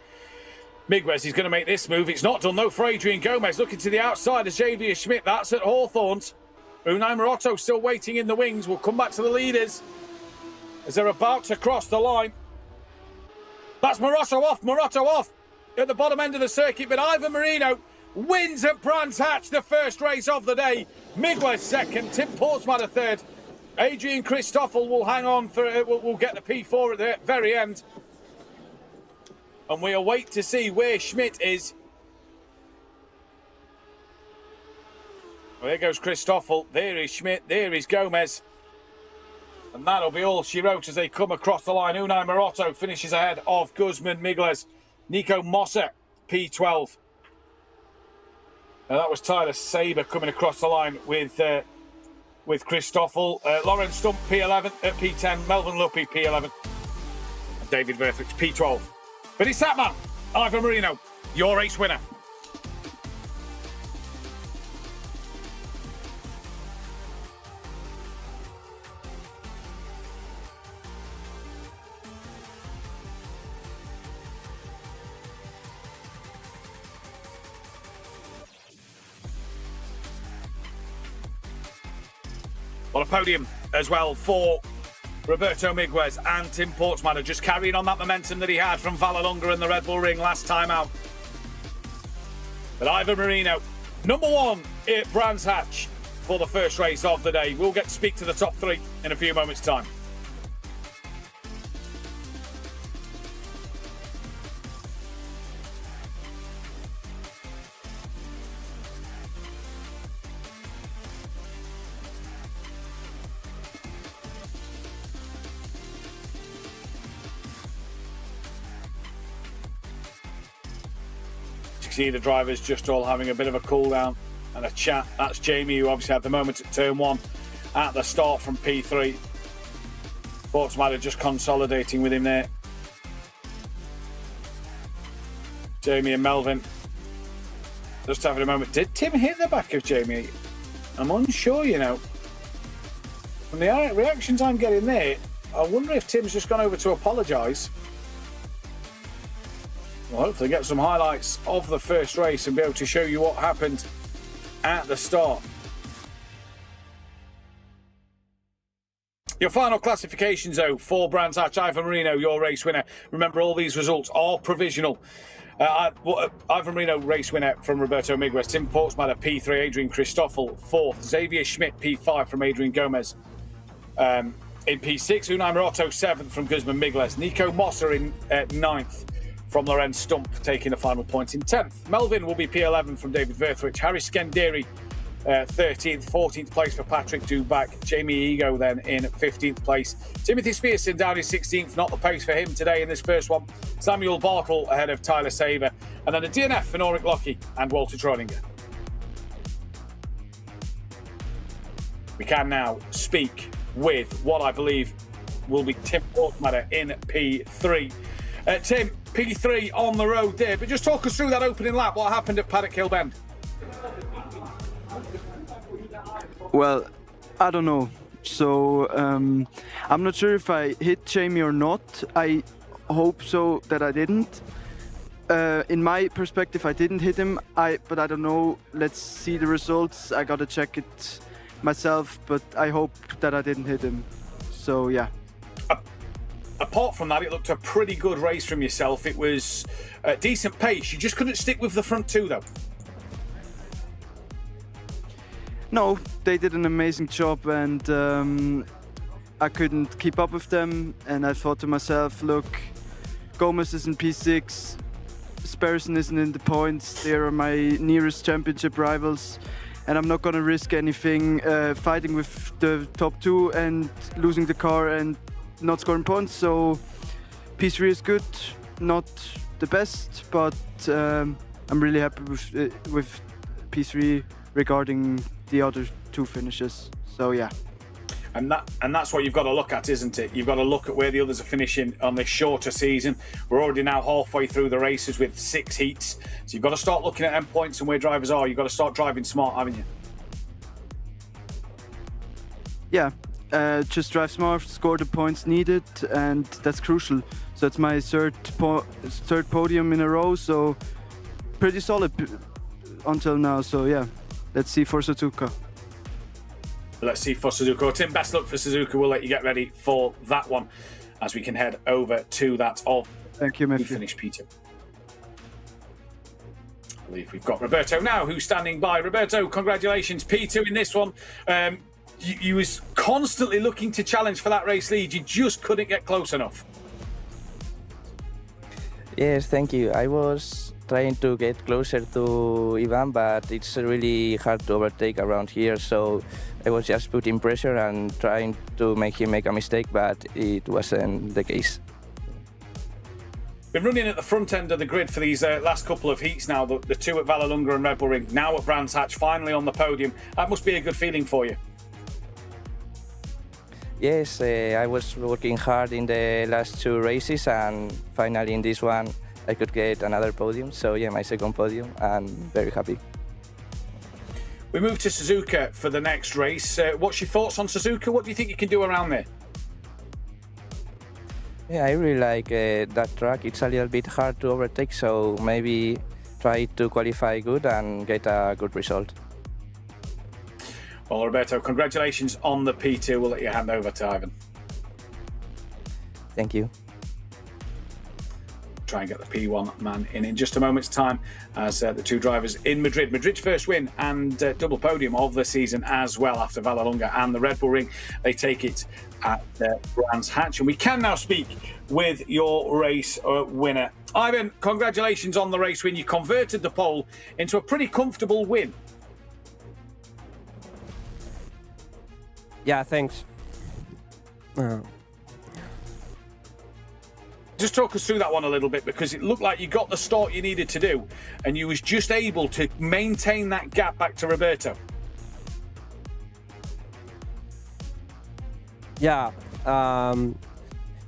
Miguez is going to make this move. It's not done though for Adrian Gomez. Looking to the outside of Xavier Schmidt. That's at Hawthorns. Unai Moroto still waiting in the wings. We'll come back to the leaders as they're about to cross the line. That's Moroto off at the bottom end of the circuit. But Ivan Marino wins at Brands Hatch, the first race of the day. Miguez second, Tim Portsmouth third. Adrian Christoffel will hang on for will get the P4 at the very end. And we'll wait to see where Schmidt is. Well, there goes Christoffel. There is Schmidt. There is Gomez. And that'll be all she wrote as they come across the line. Unai Moroto finishes ahead of Guzman Miguez. Nico Mossa, P12. Now that was Tyler Saber coming across the line with Christoffel. Lawrence Stump, P11, P10. Melvin Luppy, P11. And David Verfrich, P12. But it's that man, Ivan Marino, your race winner. Well, a podium as well for Roberto Miguez and Tim Portsmouth, just carrying on that momentum that he had from Vallelunga and the Red Bull Ring last time out. But Ivan Marino, number one at Brands Hatch for the first race of the day. We'll get to speak to the top three in a few moments' time. See the drivers just all having a bit of a cool down and a chat. That's Jamie, who obviously had the moment at turn one at the start from P3. Portsmouth just consolidating with him there. Jamie and Melvin just having a moment. Did Tim hit the back of Jamie? I'm unsure, you know. From the reactions I'm getting there, I wonder if Tim's just gone over to apologise. We'll hopefully get some highlights of the first race and be able to show you what happened at the start. Your final classifications, though, for Brands Hatch, Ivan Marino, your race winner. Remember, all these results are provisional. Ivan Marino, race winner from Roberto Miguez. Tim Portsmatter, P3. Adrian Christoffel, 4th. Xavier Schmidt, P5 from Adrian Gomez. In P6, Unai Morotto, 7th from Guzman Miguez. Nico Mosser in 9th from Lorenz Stump, taking the final points in 10th. Melvin will be P11 from David Verthwich. Harry Skenderi, 13th, 14th place for Patrick Dubac. Jamie Ego then in 15th place. Timothy Spearson down in 16th, not the pace for him today in this first one. Samuel Bartle ahead of Tyler Saver. And then a DNF for Norik Lockie and Walter Troninger. We can now speak with what I believe will be Tim Portsmatter in P3. Tim, P3 on the road there, but just talk us through that opening lap. What happened at Paddock Hill Bend? Well, I don't know. So I'm not sure if I hit Jamie or not. I hope so that I didn't. In my perspective, I didn't hit him. But I don't know. Let's see the results. I gotta check it myself. But I hope that I didn't hit him. So yeah. Apart from that, it looked a pretty good race from yourself. It was a decent pace. You just couldn't stick with the front two, though. No, they did an amazing job, and I couldn't keep up with them. And I thought to myself, look, Gomez is in P6, Sperson isn't in the points. They are my nearest championship rivals, and I'm not going to risk anything fighting with the top two and losing the car and not scoring points. So P3 is good, not the best, but I'm really happy with P3 regarding the other two finishes. So yeah. And that's what you've got to look at, isn't it? You've got to look at where the others are finishing on this shorter season. We're already now halfway through the races with 6 heats. So you've got to start looking at end points and where drivers are. You've got to start driving smart, haven't you? Yeah, just drive smart, score the points needed, and that's crucial. So it's my third podium in a row, so pretty solid until now. So yeah, let's see for SUZUKA. Let's see for SUZUKA. Tim, best luck for SUZUKA. We'll let you get ready for that one as we can head over to that. Thank you, Matthew. We finished P2. I believe we've got Roberto now, who's standing by. Roberto, congratulations, P2 in this one. You was constantly looking to challenge for that race lead. You just couldn't get close enough. Yes, thank you. I was trying to get closer to Ivan, but it's really hard to overtake around here. So I was just putting pressure and trying to make him make a mistake, but it wasn't the case. Been running at the front end of the grid for these last couple of heats now, the two at Vallelunga and Red Bull Ring, now at Brands Hatch, finally on the podium. That must be a good feeling for you. Yes, I was working hard in the last 2 races, and finally in this one I could get another podium. So yeah, my second podium, and very happy. We move to SUZUKA for the next race. What's your thoughts on SUZUKA? What do you think you can do around there? Yeah, I really like that track. It's a little bit hard to overtake, so maybe try to qualify good and get a good result. Well, Roberto, congratulations on the P2. We'll let you hand over to Ivan. Thank you. Try and get the P1 man in just a moment's time as the two drivers in Madrid. Madrid's first win and double podium of the season as well after Vallelunga and the Red Bull Ring. They take it at Brands Hatch. And we can now speak with your race winner. Ivan, congratulations on the race win. You converted the pole into a pretty comfortable win. Yeah, thanks. Just talk us through that one a little bit, because it looked like you got the start you needed to do and you was just able to maintain that gap back to Roberto. Yeah,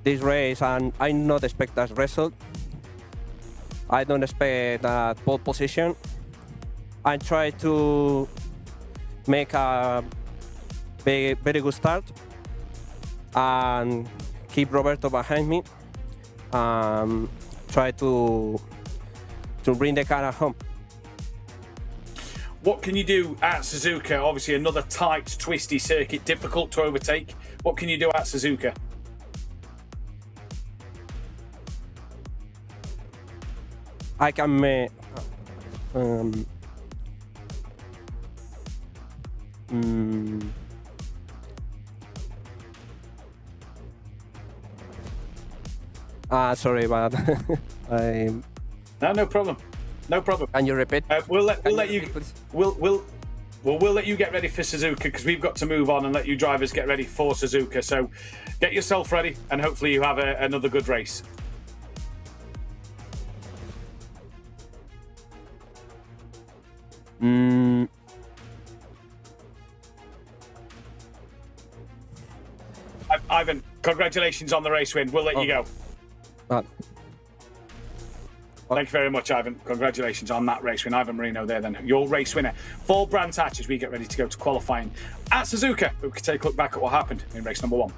this race, and I not expect that result. I don't expect that pole position. I try to make a very good start and keep Roberto behind me. Try to to bring the car home. What can you do at Suzuka? Obviously, another tight, twisty circuit, difficult to overtake. What can you do at Suzuka? I can make. Sorry, but No problem. No problem. Can you repeat? We'll let you get ready for Suzuka because we've got to move on and let you drivers get ready for Suzuka. So get yourself ready and hopefully you have another good race. Ivan, congratulations on the race win. We'll let you go. Thank you very much, Ivan. Congratulations on that race win. Ivan Marino there then, your race winner for Brands Hatch as we get ready to go to qualifying at Suzuka. We can take a look back at what happened in race number 1.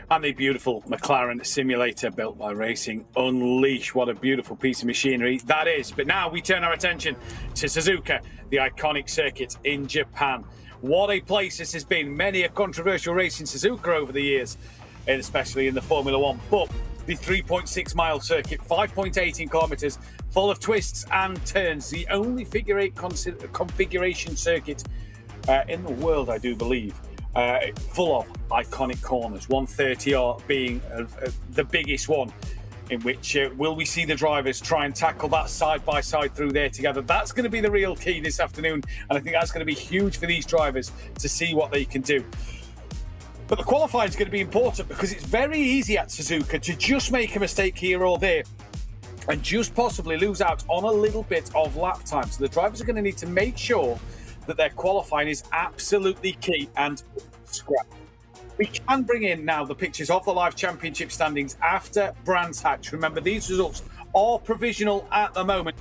And the beautiful McLaren simulator built by Racing Unleashed. What a beautiful piece of machinery that is. But now we turn our attention to Suzuka, the iconic circuit in Japan. What a place this has been. Many a controversial race in Suzuka over the years, and especially in the Formula One. But the 3.6-mile circuit, 5.18 kilometers, full of twists and turns. The only figure 8 configuration circuit in the world, I do believe. Full of iconic corners, 130 being the biggest one, in which will we see the drivers try and tackle that side by side through there together. That's going to be the real key this afternoon, and I think that's going to be huge for these drivers to see what they can do. But the qualifying is going to be important because it's very easy at Suzuka to just make a mistake here or there and just possibly lose out on a little bit of lap time. So the drivers are going to need to make sure that their qualifying is absolutely key and scrap. We can bring in now the pictures of the live championship standings after Brands Hatch. Remember, these results are provisional at the moment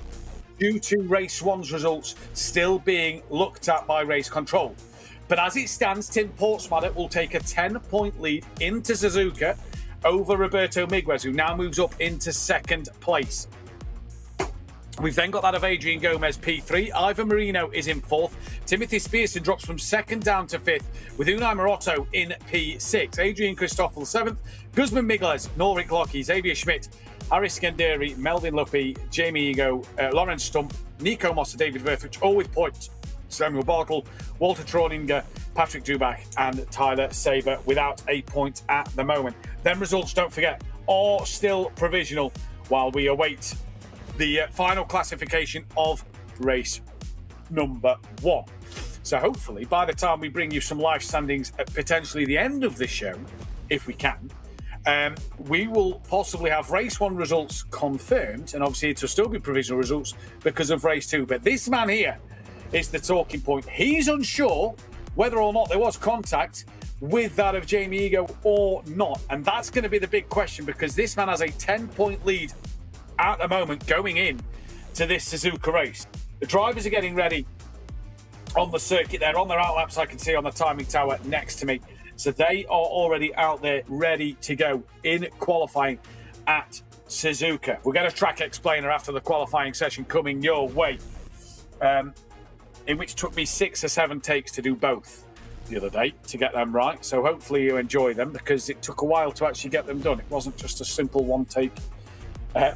due to race 1's results still being looked at by race control. But as it stands, Tim Portsmouth will take a 10-point lead into Suzuka over Roberto Miguez, who now moves up into second place. We've then got that of Adrian Gomez, P3. Ivan Marino is in 4th. Timothy Spearson drops from 2nd down to 5th, with Unai Morotto in P6. Adrian Christoffel 7th. Guzman Miguez, Norik Lockie, Xavier Schmidt, Harris Skenderi, Melvin Luppy, Jamie Ego, Lawrence Stump, Nico Mossa, David Verthwich, all with points. Samuel Bartle, Walter Troninger, Patrick Dubach, and Tyler Saber without a point at the moment. Then results, don't forget, are still provisional. while we await the final classification of race number 1. So hopefully by the time we bring you some live standings at potentially the end of the show, if we can, we will possibly have race 1 results confirmed, and obviously it will still be provisional results because of race 2. But this man here is the talking point. He's unsure whether or not there was contact with that of Jamie Ego or not, and that's going to be the big question, because this man has a 10-point lead at the moment going in to this Suzuka race. The drivers are getting ready on the circuit. They're on their out laps, I can see on the timing tower next to me. So they are already out there ready to go in qualifying at Suzuka. We'll get a track explainer after the qualifying session coming your way, in which took me 6 or 7 takes to do both the other day to get them right. So hopefully you enjoy them, because it took a while to actually get them done. It wasn't just a simple one take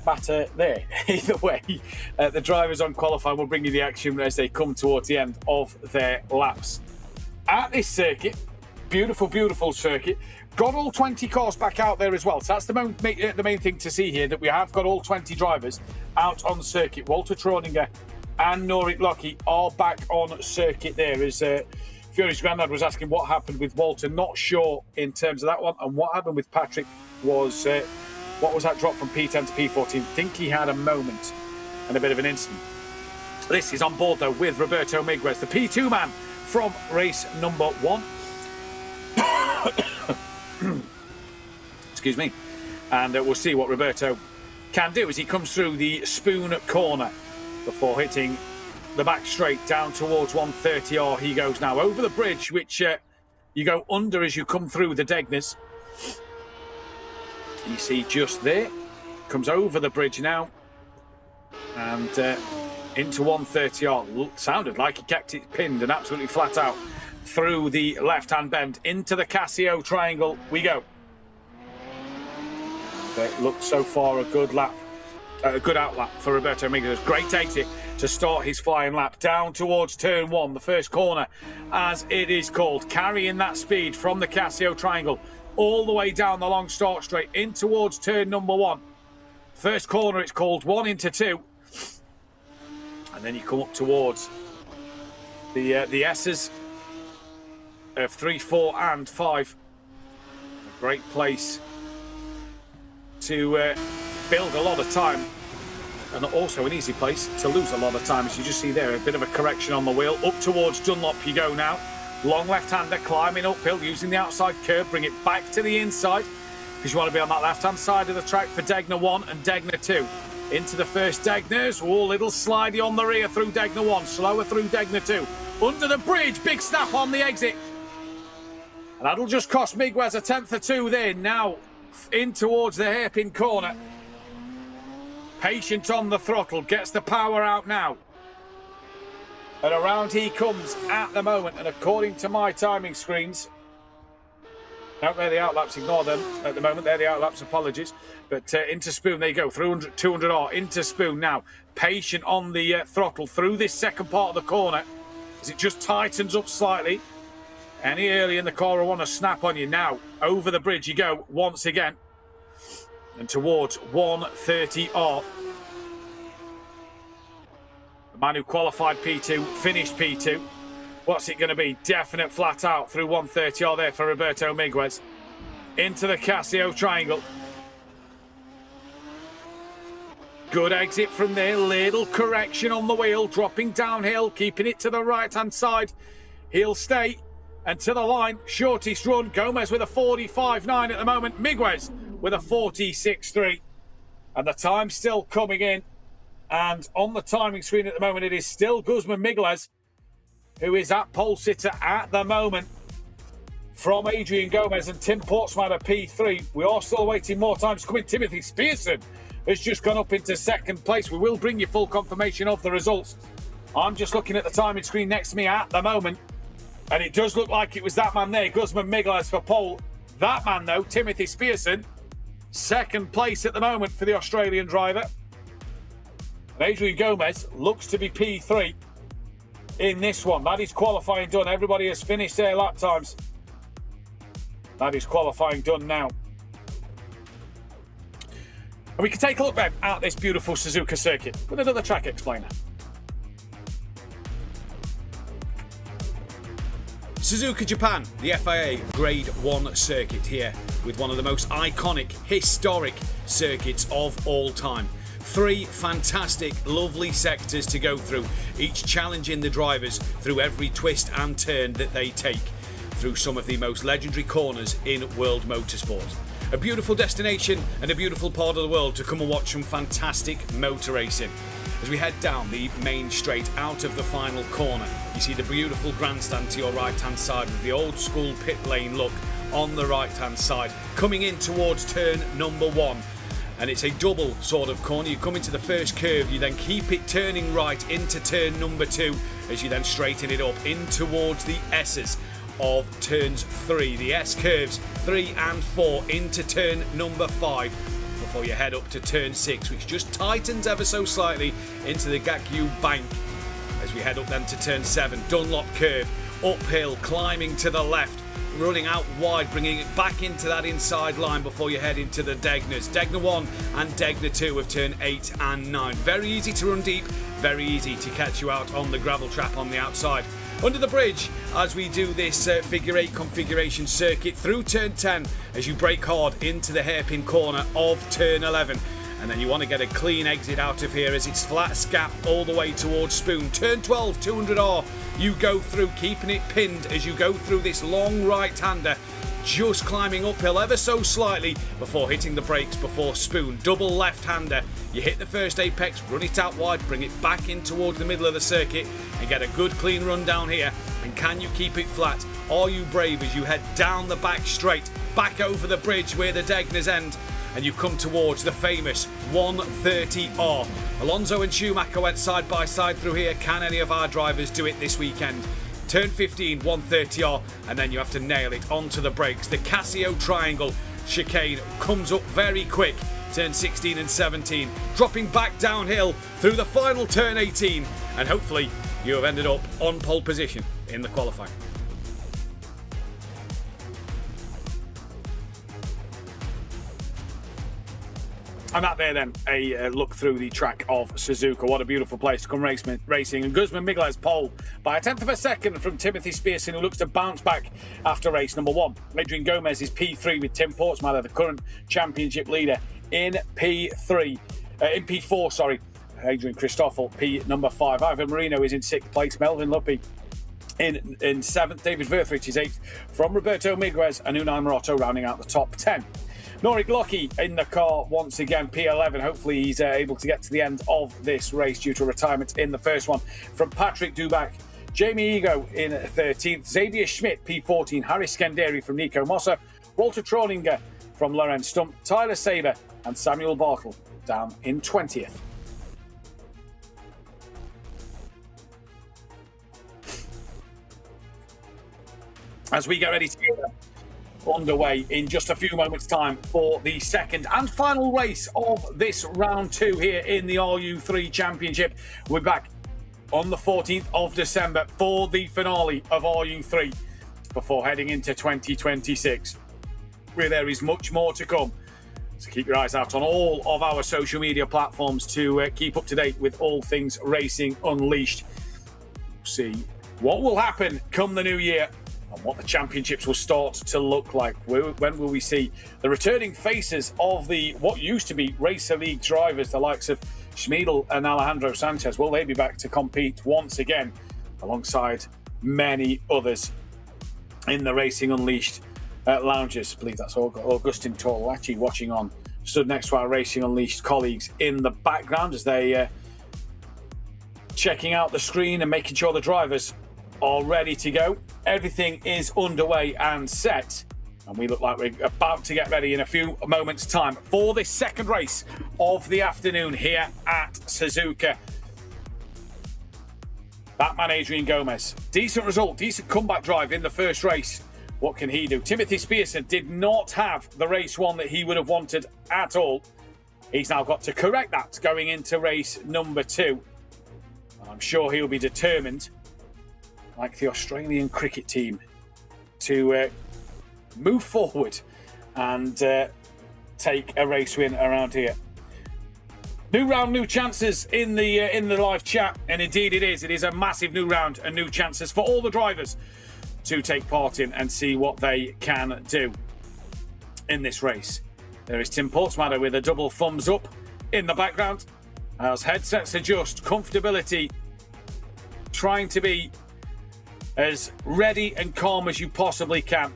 batter there. Either way, the drivers on qualifying will bring you the action as they come towards the end of their laps at this circuit. Beautiful, beautiful circuit. Got all 20 cars back out there as well. So that's the main thing to see here, that we have got all 20 drivers out on circuit. Walter Troninger and Norik Lockie are back on circuit there. As Fury's granddad was asking what happened with Walter. Not sure in terms of that one. And what happened with Patrick was, what was that drop from P10 to P14? I think he had a moment and a bit of an incident. This is on board, though, with Roberto Miguez, the P2 man from race number 1. Excuse me. And we'll see what Roberto can do as he comes through the Spoon corner before hitting the back straight down towards 130R. He goes now over the bridge, which you go under as you come through the Degners. You see just there, comes over the bridge now and into 130R. Sounded like he kept it pinned and absolutely flat out through the left-hand bend into the Casio triangle we go. It looks so far a good lap, a good out lap for Roberto Miguez. Great exit to start his flying lap down towards turn 1, the first corner as it is called, carrying that speed from the Casio triangle all the way down the long start straight in towards turn number 1. First corner it's called, 1 into 2, and then you come up towards the S's of 3, 4 and 5. A great place to build a lot of time, and also an easy place to lose a lot of time, as you just see there. A bit of a correction on the wheel. Up towards Dunlop you go now. Long left-hander climbing uphill using the outside curve. Bring it back to the inside, because you want to be on that left-hand side of the track for Degner 1 and Degner 2. Into the first Degners. Oh, little slidey on the rear through Degner 1. Slower through Degner 2. Under the bridge. Big snap on the exit. And that'll just cost Miguez a 10th or 2 there. Now in towards the hairpin corner. Patient on the throttle. Gets the power out now. And around he comes at the moment. And according to my timing screens, no, they're the outlaps, ignore them at the moment. They're the outlaps, apologies. But into Spoon they go, through 200R, into Spoon now. Patient on the throttle through this second part of the corner as it just tightens up slightly. Any early in the car will want to snap on you. Now, over the bridge you go once again. And towards 130R. The man who qualified P2, finished P2. What's it going to be? Definite flat out through 130R there for Roberto Miguez. Into the Casio triangle. Good exit from there. Little correction on the wheel. Dropping downhill. Keeping it to the right-hand side. He'll stay. And to the line. Shortest run. Gomez with a 45.9 at the moment. Miguez with a 46.3. And the time still coming in. And on the timing screen at the moment, it is still Guzman Miguez, who is at pole sitter at the moment from Adrian Gomez and Tim Portsmouth at P3. We are still awaiting more times coming. Timothy Spearson has just gone up into second place. We will bring you full confirmation of the results. I'm just looking at the timing screen next to me at the moment, and it does look like it was that man there, Guzman Miguez for pole. That man, though, Timothy Spearson, second place at the moment for the Australian driver. And Adrian Gomez looks to be P3 in this one. That is qualifying done. Everybody has finished their lap times. That is qualifying done now. And we can take a look then at this beautiful Suzuka circuit with another track explainer. Suzuka, Japan, the FIA Grade 1 circuit here with one of the most iconic, historic circuits of all time. 3 fantastic, lovely sectors to go through, each challenging the drivers through every twist and turn that they take, through some of the most legendary corners in world motorsport. A beautiful destination and a beautiful part of the world to come and watch some fantastic motor racing. As we head down the main straight out of the final corner, you see the beautiful grandstand to your right hand side with the old school pit lane look on the right hand side, coming in towards turn number 1. And it's a double sort of corner. You come into the first curve, you then keep it turning right into turn number 2 as you then straighten it up in towards the S's of turns 3. The S curves 3 and 4 into turn number 5 before you head up to turn 6, which just tightens ever so slightly into the Gakyu bank as we head up then to turn 7. Dunlop curve, uphill, climbing to the left, running out wide, bringing it back into that inside line before you head into the Degnas. Degna 1 and Degna 2 of turn 8 and 9. Very easy to run deep, very easy to catch you out on the gravel trap on the outside. Under the bridge as we do this figure 8 configuration circuit through turn 10 as you brake hard into the hairpin corner of turn 11. And then you want to get a clean exit out of here as it's flat scap all the way towards Spoon. Turn 12, 200R, you go through, keeping it pinned as you go through this long right-hander, just climbing uphill ever so slightly before hitting the brakes before Spoon. Double left-hander, you hit the first apex, run it out wide, bring it back in towards the middle of the circuit and get a good clean run down here. And can you keep it flat? Are you brave as you head down the back straight, back over the bridge where the Degnas end, and you come towards the famous 130R. Alonso and Schumacher went side by side through here. Can any of our drivers do it this weekend? Turn 15, 130R, and then you have to nail it onto the brakes. The Casio triangle chicane comes up very quick. Turn 16 and 17, dropping back downhill through the final turn 18, and hopefully you have ended up on pole position in the qualifying. And that there then, a look through the track of Suzuka. What a beautiful place to come racing. And Guzman Miguel's pole by a tenth of a second from Timothy Spearson, who looks to bounce back after race number 1. Adrian Gomez is P3 with Tim Portsmouth, the current championship leader, in P4, sorry. Adrian Christoffel, P number 5. Ivan Marino is in 6th place. Melvin Luppy in 7th. David Verthridge is 8th from Roberto Miguez and Unai Morotto rounding out the top 10. Norik Lockie in the car once again, P11. Hopefully he's able to get to the end of this race due to retirement in the first one. From Patrick Dubak, Jamie Ego in 13th, Xavier Schmidt, P14, Harry Skenderi from Nico Mossa, Walter Troninger from Lorenz Stump, Tyler Saber and Samuel Bartle down in 20th. As we get ready to get underway in just a few moments' time for the second and final race of this round 2 here in the RU3 Championship. We're back on the 14th of December for the finale of RU3 before heading into 2026, where there is much more to come. So keep your eyes out on all of our social media platforms to keep up to date with all things Racing Unleashed. See what will happen come the new year and what the championships will start to look like. When will we see the returning faces of the what used to be Racer League drivers, the likes of Schmiedel and Alejandro Sanchez? Will they be back to compete once again alongside many others in the Racing Unleashed lounges? I believe that's Augustin Torlacci watching on, stood next to our Racing Unleashed colleagues in the background as they checking out the screen and making sure the drivers are ready to go. Everything is underway and set, and we look like we're about to get ready in a few moments' time for this second race of the afternoon here at Suzuka. That man Adrian Gomez, decent result, decent comeback drive in the first race. What can he do? Timothy Spearson did not have the race 1 that he would have wanted at all. He's now got to correct that going into race number 2. I'm sure he'll be determined, like the Australian cricket team, to move forward and take a race win around here. New round, new chances in the live chat, and indeed it is. It is a massive new round and new chances for all the drivers to take part in and see what they can do in this race. There is Tim Portsmatter with a double thumbs up in the background as headsets adjust, comfortability, trying to be as ready and calm as you possibly can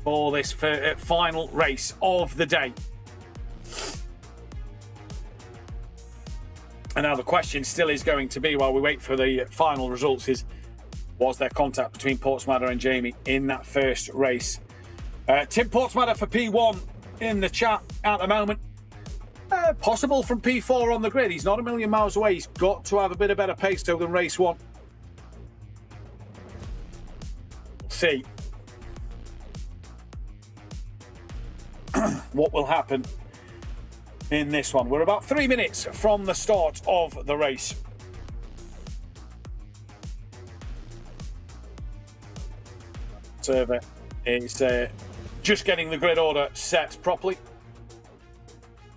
for this final race of the day. And now the question still is going to be, while we wait for the final results, is was there contact between Portsmatter and Jamie in that first race? Tim Portsmatter for P1 in the chat at the moment. Possible from P4 on the grid. He's not a million miles away. He's got to have a bit of better pace though than race 1. We'll see what will happen in this one. We're about 3 minutes from the start of the race. Server is just getting the grid order set properly.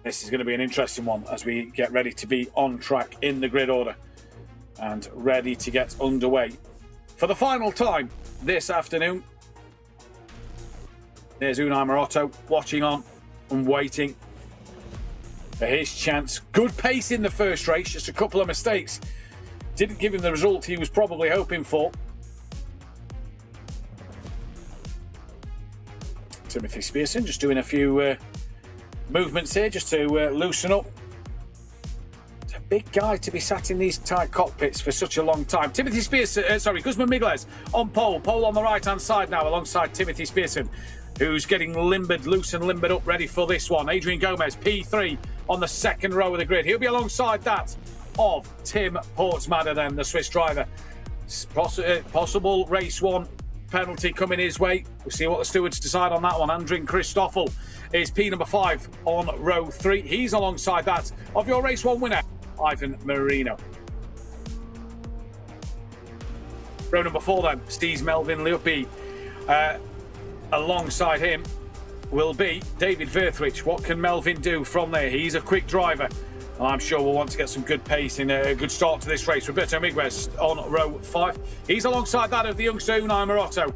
This is going to be an interesting one as we get ready to be on track in the grid order and ready to get underway for the final time this afternoon. There's Unai Morotto watching on and waiting for his chance. Good pace in the first race, just a couple of mistakes. Didn't give him the result he was probably hoping for. Timothy Spearson just doing a few movements here just to loosen up. It's a big guy to be sat in these tight cockpits for such a long time. Timothy Spearson, Guzman Migles on pole. Pole on the right-hand side now alongside Timothy Spearson, who's getting loose and limbered up, ready for this one. Adrian Gomez, P3 on the second row of the grid. He'll be alongside that of Tim Portsmatter then, the Swiss driver. Possible race 1 penalty coming his way. We'll see what the stewards decide on that one. Andrin Christoffel is P number 5 on row 3. He's alongside that of your race 1 winner, Ivan Marino. Row number 4 then, Steve Melvin Leupy. Alongside him will be David Verthwich. What can Melvin do from there? He's a quick driver. I'm sure we'll want to get some good pace in a good start to this race. Roberto Miguez on row 5. He's alongside that of the youngster Unai Morotto.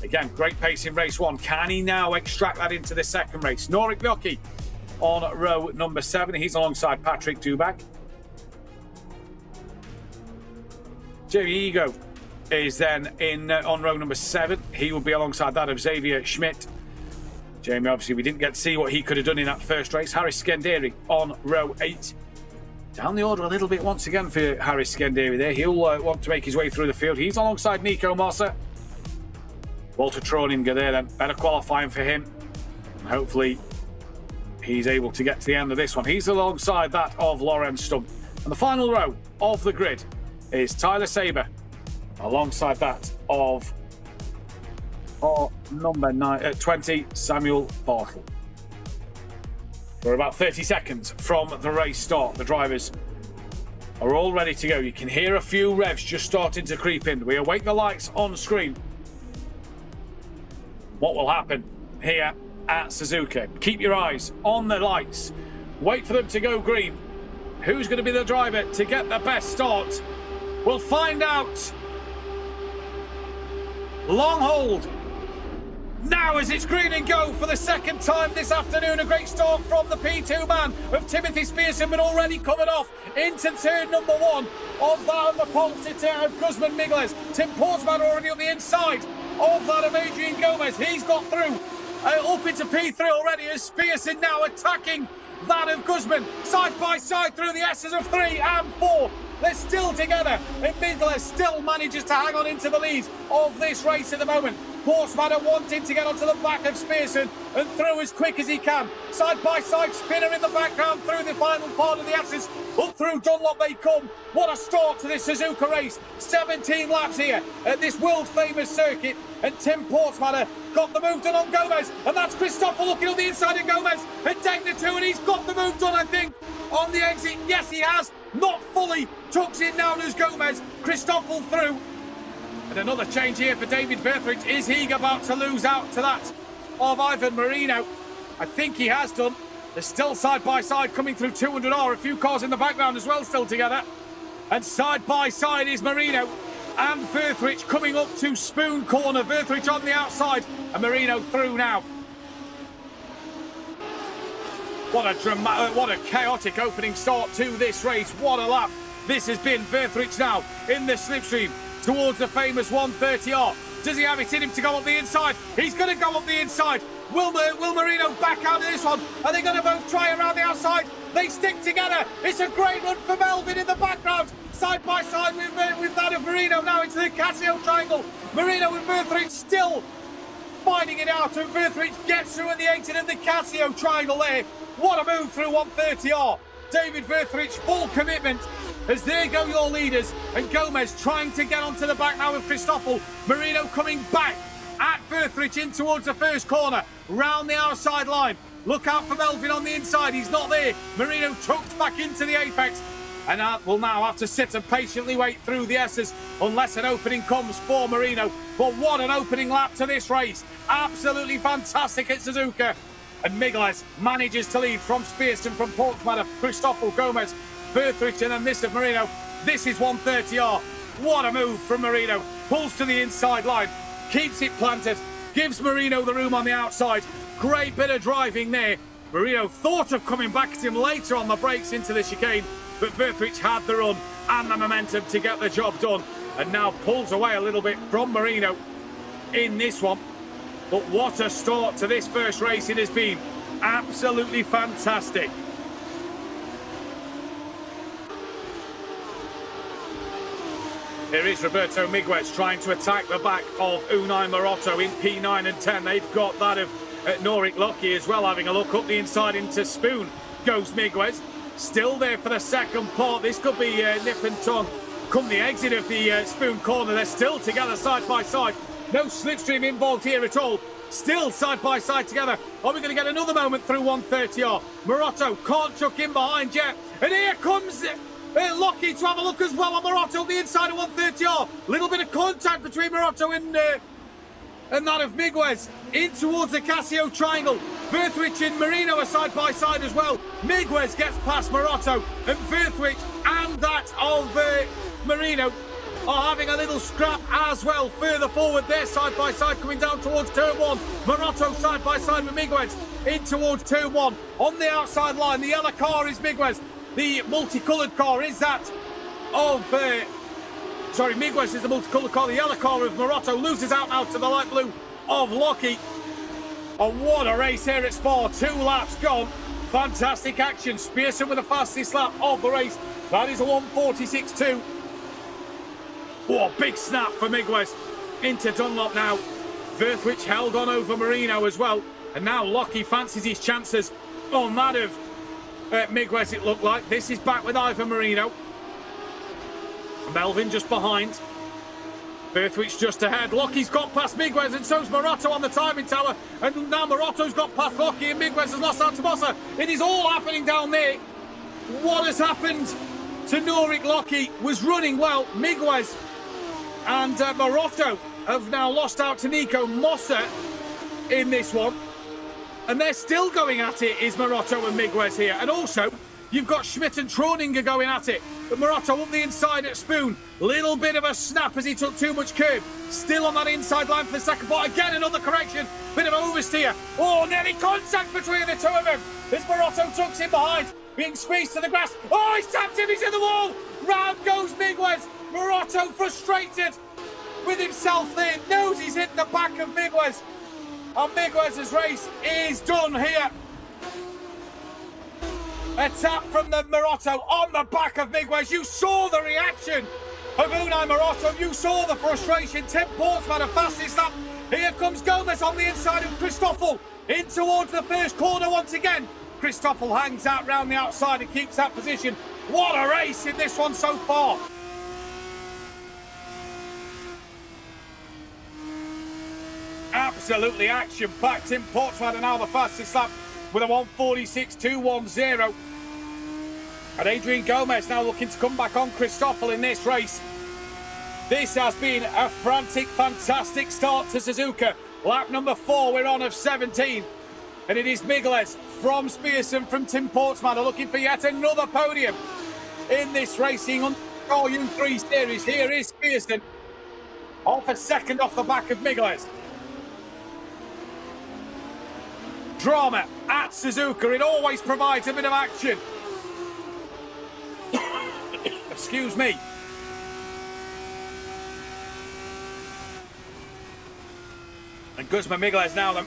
Again, great pace in race 1. Can he now extract that into the second race? Norik Bjorky on row number 7. He's alongside Patrick Dubak. Jamie Ego is then on row number 7. He will be alongside that of Xavier Schmidt. Jamie, obviously, we didn't get to see what he could have done in that first race. Harris Skenderi on row 8. Down the order a little bit once again for Harris Skenderi there. He'll want to make his way through the field. He's alongside Nico Mossa. Walter Troninger there then. Better qualifying for him. And hopefully, he's able to get to the end of this one. He's alongside that of Lorenz Stump. And the final row of the grid is Tyler Saber. Alongside that of number 20, Samuel Bartle. We're about 30 seconds from the race start. The drivers are all ready to go. You can hear a few revs just starting to creep in. We await the lights on screen. What will happen here at Suzuka? Keep your eyes on the lights. Wait for them to go green. Who's going to be the driver to get the best start? We'll find out. Long hold. Now as it's green and go for the second time this afternoon. A great start from the P2 man of Timothy Spearson, but already coming off into turn number 1 of that of the pulsar of Guzman Migles. Tim Portsmatter already on the inside of that of Adrian Gomez. He's got through up into P3 already as Spearson now attacking that of Guzman. Side by side through the S's of 3 and 4. They're still together, and Migles still manages to hang on into the lead of this race at the moment. Portsmatter wanting to get onto the back of Spearson and through as quick as he can. Side by side spinner in the background through the final part of the S's. Up through Dunlop they come. What a start to this Suzuka race. 17 laps here at this world famous circuit. And Tim Portsmatter got the move done on Gomez. And that's Christoffel looking on the inside of Gomez. And taking the 2, and he's got the move done, I think, on the exit. Yes, he has. Not fully. Tucks in now as Gomez. Christoffel through. And another change here for David Verthwich. Is he about to lose out to that of Ivan Marino? I think he has done. They're still side by side coming through 200R. A few cars in the background as well still together. And side by side is Marino and Verthridge coming up to Spoon corner. Verthridge on the outside and Marino through now. What a chaotic opening start to this race. What a lap. This has been Verthridge now in the slipstream towards the famous 130R. Does he have it in him to go up the inside? He's going to go up the inside. Will Marino back out of this one? Are they going to both try around the outside? They stick together. It's a great run for Melvin in the background. Side by side with that of Marino now into the Casio triangle. Marino and Verthridge still fighting it out, and Verthridge gets through at the exit of the Casio triangle there. What a move through 130R. David Verthridge, full commitment. As there go your leaders, and Gomez trying to get onto the back now with Christoffel. Marino coming back at Verthridge in towards the first corner, round the outside line. Look out for Melvin on the inside, he's not there. Marino tucked back into the apex, and will now have to sit and patiently wait through the S's unless an opening comes for Marino. But what an opening lap to this race. Absolutely fantastic at Suzuka. And Migles manages to lead from Spearston, from Portsmouth, Christoffel, Gomez, Verthridge, and then this of Marino. This is 130R. What a move from Marino. Pulls to the inside line, keeps it planted, gives Marino the room on the outside. Great bit of driving there. Marino thought of coming back at him later on the brakes into the chicane, but Verthridge had the run and the momentum to get the job done, and now pulls away a little bit from Marino in this one. But what a start to this first race it has been. Absolutely fantastic. Here is Roberto Miguez trying to attack the back of Unai Morotto in P9 and 10. They've got that of Norik Lockie as well, having a look up the inside into Spoon. Goes Miguez. Still there for the second part. This could be nip and tongue come the exit of the Spoon corner. They're still together side by side. No slipstream involved here at all. Still side by side together. Are we going to get another moment through 130R? Morotto can't chuck in behind yet. And here comes Lockie to have a look as well on Morotto on the inside of 130R. Little bit of contact between Morotto and that of Miguez. In towards the Casio triangle. Verthridge and Marino are side by side as well. Miguez gets past Morotto, and Verthridge and that of Marino are having a little scrap as well. Further forward there, side by side, coming down towards turn 1. Morotto side by side with Miguez in towards turn 1. On the outside line, the yellow car is Miguez. The multicoloured car is that of... Miguez is the multicoloured car. The yellow car of Morotto loses out now to the light blue of Lockie. And what a race here at Spa. 2 laps gone. Fantastic action. Spearson with the fastest lap of the race. That is a 1:46.2. Oh, big snap for Miguez into Dunlop now. Verthridge held on over Marino as well. And now Lockie fancies his chances on that of Miguez, it looked like. This is back with Ivan Marino. Melvin just behind. Verthridge just ahead. Lockie's got past Miguez, and so's Morotto on the timing tower. And now Morotto's got past Lockie, and Miguez has lost out to Mossa. It is all happening down there. What has happened to Norik Lockie? Was running well. Miguez and Morotto have now lost out to Nico Mossa in this one. And they're still going at it, is Morotto and Miguez here. And also, you've got Schmidt and Troninger going at it. But Morotto up the inside at Spoon. Little bit of a snap as he took too much curb. Still on that inside line for the second part. Again, another correction. Bit of oversteer. Oh, nearly contact between the two of them. As Morotto tucks in behind. Being squeezed to the grass. Oh, he's tapped him. He's in the wall. Round goes Miguez. Morotto frustrated with himself there. Knows he's hit the back of Miguez. And Miguez's race is done here. A tap from the Morotto on the back of Miguez. You saw the reaction of Unai Morotto. You saw the frustration. Tim Portsmouth, a fastest lap. Here comes Gomez on the inside of Christoffel. In towards the first corner once again. Christoffel hangs out round the outside and keeps that position. What a race in this one so far. Absolutely action-packed. Tim Portsmouth are now the fastest lap with a 1:46.210. And Adrian Gomez now looking to come back on Christoffel in this race. This has been a frantic, fantastic start to Suzuka. Lap number 4 we're on of 17. And it is Migles from Spearson from Tim Portsmouth looking for yet another podium in this racing on RU3 series. Here is Spearson off a second off the back of Migles. Drama at Suzuka, it always provides a bit of action. Excuse me. And Guzman Migles now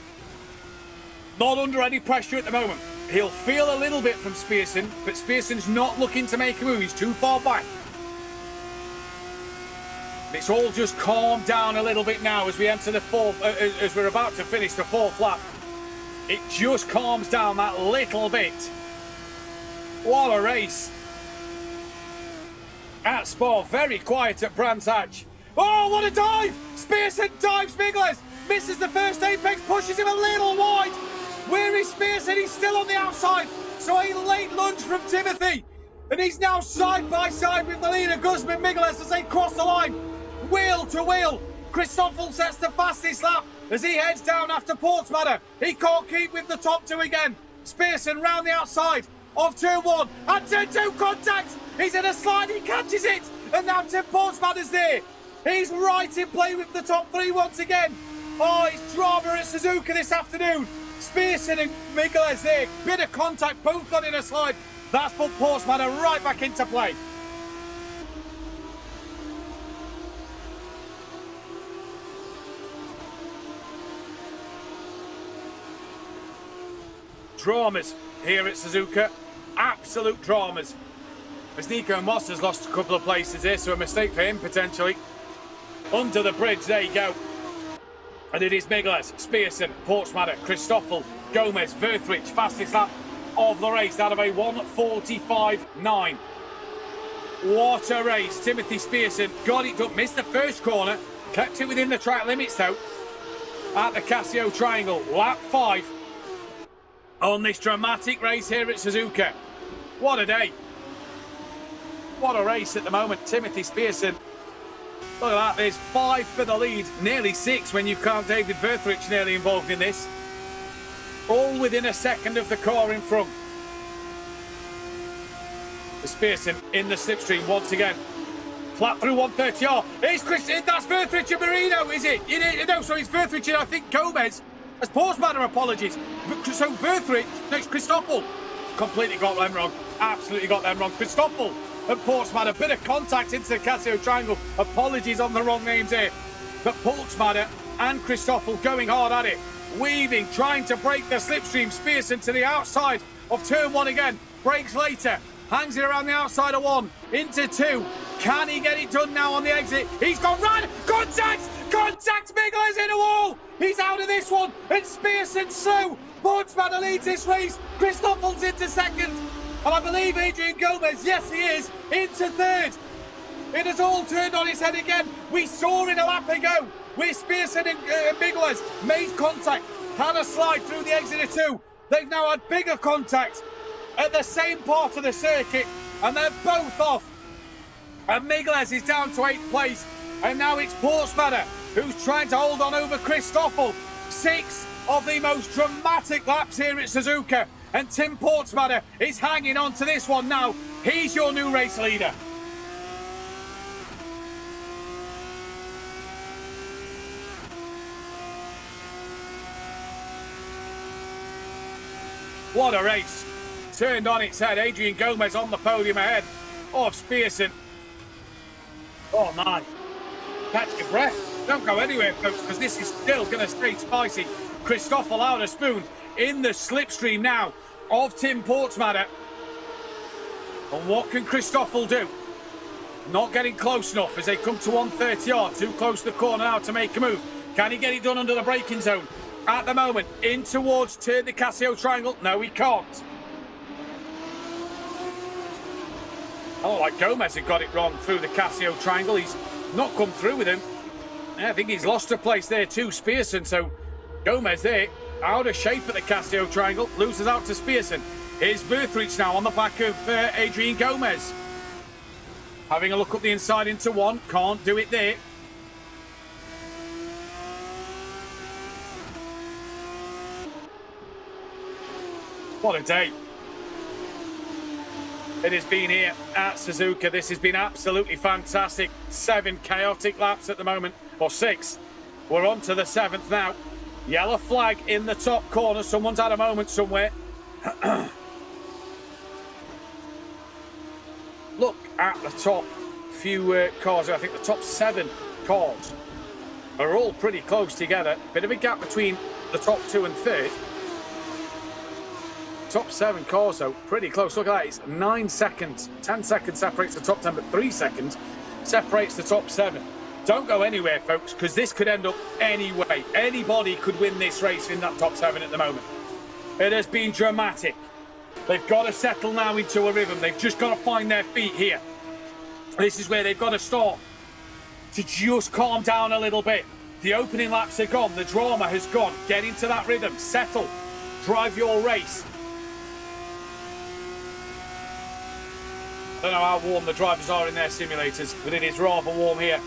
not under any pressure at the moment. He'll feel a little bit from Spearson, but Spearson's not looking to make a move. He's too far back. It's all just calmed down a little bit now as we enter the fourth, as we're about to finish the fourth lap. It just calms down that little bit. What a race. At Spa, very quiet at Brands Hatch. Oh, what a dive! Spearson dives Migles, misses the first apex, pushes him a little wide. Where is Spearson? He's still on the outside. So a late lunge from Timothy. And he's now side by side with the leader, Guzman Migles, as they cross the line. Wheel to wheel. Christoffel sets the fastest lap as he heads down after Portsmouth. He can't keep with the top two again. Spearson round the outside of turn one. And turn two, contact. He's in a slide, he catches it. And now Tim Portsmouth is there. He's right in play with the top three once again. Oh, it's drama at Suzuka this afternoon. Spearson and Migles there. Bit of contact, both got in a slide. That's put Portsmouth right back into play. Dramas here at Suzuka. Absolute dramas. As Nico Moss has lost a couple of places here, so a mistake for him potentially. Under the bridge, there you go. And it is Migles, Spearson, Portsmouth, Christoffel, Gomez, Verthrich, fastest lap of the race out of a 1:45.9. What a race. Timothy Spearson got it done, missed the first corner, kept it within the track limits though. At the Casio Triangle, lap 5 on this dramatic race here at Suzuka. What a day. What a race at the moment. Timothy Spearson. Look at that, there's 5 for the lead, nearly 6 when you count David Verthrich nearly involved in this. All within a second of the car in front. Spearson in the slipstream once again. Flat through 130R. Here's Chris, that's Verthrich and Marino, is it? No, sorry, it's Verthrich and I think Gomez. As Portsmouth, apologies. So Verthrich, no, it's Christoffel. Completely got them wrong. Absolutely got them wrong. Christoffel and Portsmouth, a bit of contact into the Casio Triangle. Apologies on the wrong names here. But Portsmouth and Christoffel going hard at it. Weaving, trying to break the slipstream. Spearson to the outside of turn 1 again. Breaks later. Hangs it around the outside of 1. Into 2. Can he get it done now on the exit? He's gone right. Contact! Contact! Migles in a wall. He's out of this one. And Spearson slow. Portsmouth leads this race. Christoffel's into second. And I believe Adrian Gomez, yes he is, into third. It has all turned on its head again. We saw it a lap ago where Spearson and Migles made contact, had a slide through the exit of 2. They've now had bigger contact at the same part of the circuit, and they're both off. And Migles is down to 8th place, and now it's Portsmouth who's trying to hold on over Christoffel. 6 of the most dramatic laps here at Suzuka. And Tim Portsmouth is hanging on to this one now. He's your new race leader. What a race. Turned on its head. Adrian Gomez on the podium ahead of Spearson. Oh my. Catch your breath. Don't go anywhere, folks, because this is still going to stay spicy. Christoffel out of spoon in the slipstream now of Tim Portsmouth. And what can Christoffel do? Not getting close enough as they come to 130R. Too close to the corner now to make a move. Can he get it done under the braking zone? At the moment, in towards the Casio Triangle. No, he can't. Oh, like Gomez had got it wrong through the Casio Triangle. He's not come through with him. I think he's lost a place there too, Spearson. So Gomez there, out of shape at the Casio Triangle, loses out to Spearson. Here's Verthrich now on the back of Adrian Gomez. Having a look up the inside into 1, can't do it there. What a day it has been here at Suzuka. This has been absolutely fantastic. 7 chaotic laps at the moment, or 6. We're on to the 7th now. Yellow flag in the top corner. Someone's had a moment somewhere. Look at the top few cars. I think the top 7 cars are all pretty close together. Bit of a gap between the top 2 and 3rd. Top 7 cars, though, pretty close. Look at that. It's 9 seconds. 10 seconds separates the top 10, but 3 seconds separates the top 7. Don't go anywhere, folks, because this could end up any way. Anybody could win this race in that top 7 at the moment. It has been dramatic. They've got to settle now into a rhythm. They've just got to find their feet here. This is where they've got to start to just calm down a little bit. The opening laps are gone. The drama has gone. Get into that rhythm. Settle. Drive your race. I don't know how warm the drivers are in their simulators, but it is rather warm here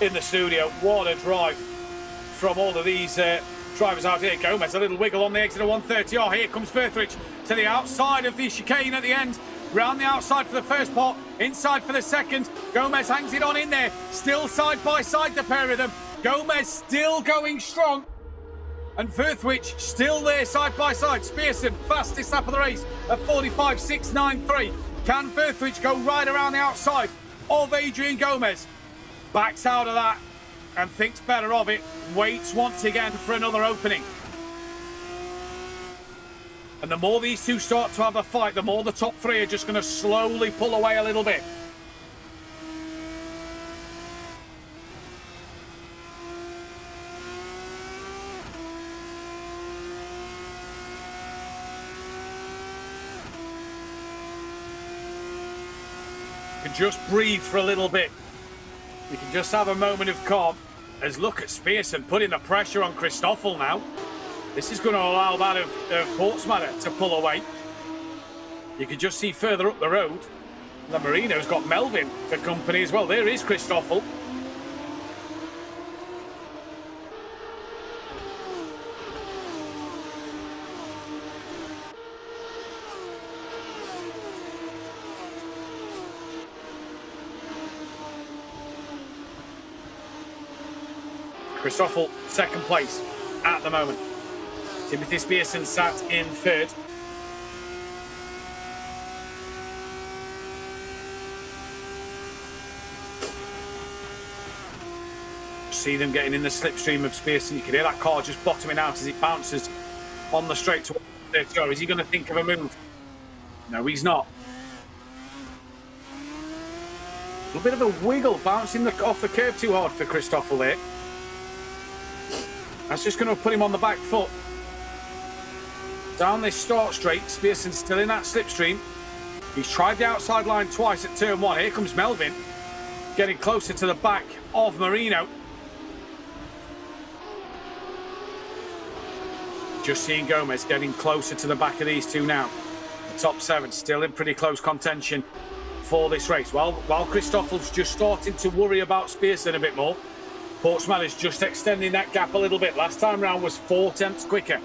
in the studio. What a drive from all of these drivers out here. Gomez, a little wiggle on the exit of 130. Oh, here comes Firthridge to the outside of the chicane at the end. Round the outside for the first part, inside for the second. Gomez hangs it on in there. Still side by side, the pair of them. Gomez still going strong. And Firthridge still there side by side. Spearson, fastest lap of the race at 45.693. Can Firthridge go right around the outside of Adrian Gomez? Backs out of that and thinks better of it. Waits once again for another opening. And the more these two start to have a fight, the more the top 3 are just going to slowly pull away a little bit. You can just breathe for a little bit. You can just have a moment of calm. As look at Spearson putting the pressure on Christoffel now. This is going to allow that of Portsmouth to pull away. You can just see further up the road that Marino's got Melvin for company as well. There is Christoffel. Christoffel, second place at the moment. Timothy Spearson sat in 3rd. See them getting in the slipstream of Spearson. You can hear that car just bottoming out as it bounces on the straight towards the 30. Is he going to think of a move? No, he's not. A little bit of a wiggle, bouncing off the curb too hard for Christoffel there. That's just going to put him on the back foot. Down this start straight, Spearson's still in that slipstream. He's tried the outside line twice at turn 1. Here comes Melvin, getting closer to the back of Marino. Just seeing Gomez getting closer to the back of these two now. The top 7 still in pretty close contention for this race. While Christoffel's just starting to worry about Spearson a bit more, Portsmouth is just extending that gap a little bit. Last time round was 4 tenths quicker.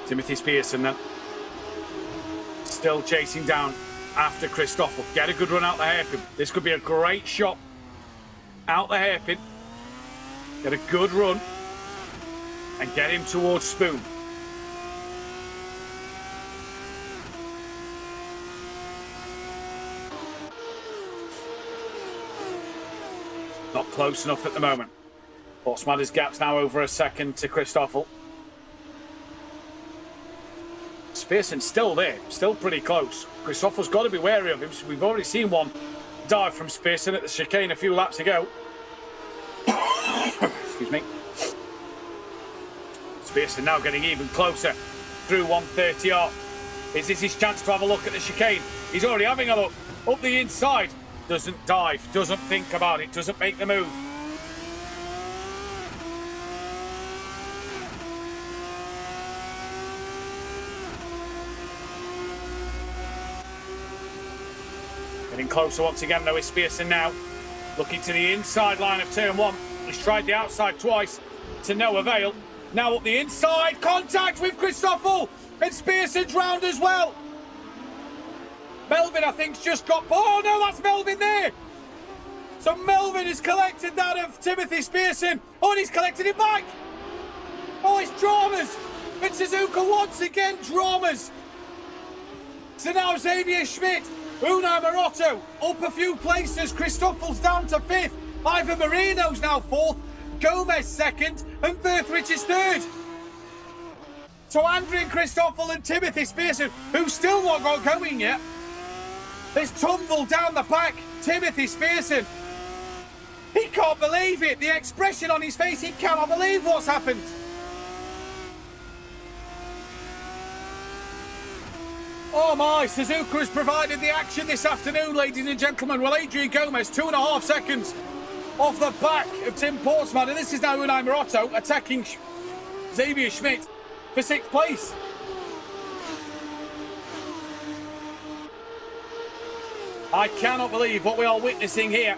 Timothy Spearson then. Still chasing down after Christoffel. Get a good run out the hairpin. This could be a great shot out the hairpin. Get a good run and get him towards Spoon. Not close enough at the moment. Portsmouth's gap's now over a second to Christoffel. Spearson's still there, still pretty close. Christoffel's got to be wary of him. So we've already seen one dive from Spearson at the chicane a few laps ago. Excuse me. Spearson now getting even closer through 130R. Is this his chance to have a look at the chicane? He's already having a look. Up the inside. Doesn't dive, doesn't think about it, doesn't make the move. Getting closer once again, though, is Spearson now. Looking to the inside line of turn one. He's tried the outside twice to no avail. Now up the inside, contact with Christoffel, and Spearson's round as well. Melvin, I think, just got... Oh, no, that's Melvin there. So Melvin has collected that of Timothy Spearson. Oh, and he's collected it back. Oh, it's dramas. And SUZUKA once again dramas. So now Xavier Schmidt, Unai Morotto up a few places. Christoffel's down to 5th. Ivan Marino's now 4th. Gomez 2nd. And Verthrich is 3rd. So Andrian Christoffel and Timothy Spearson, who's still not got going yet, there's tumble down the pack. Timothy Spearson. He can't believe it. The expression on his face, he cannot believe what's happened. Oh my, SUZUKA has provided the action this afternoon, ladies and gentlemen. Well, Adrian Gomez, 2.5 seconds off the back of Tim Portsmouth. And this is now Unai Morotto attacking Xavier Schmidt for 6th place. I cannot believe what we are witnessing here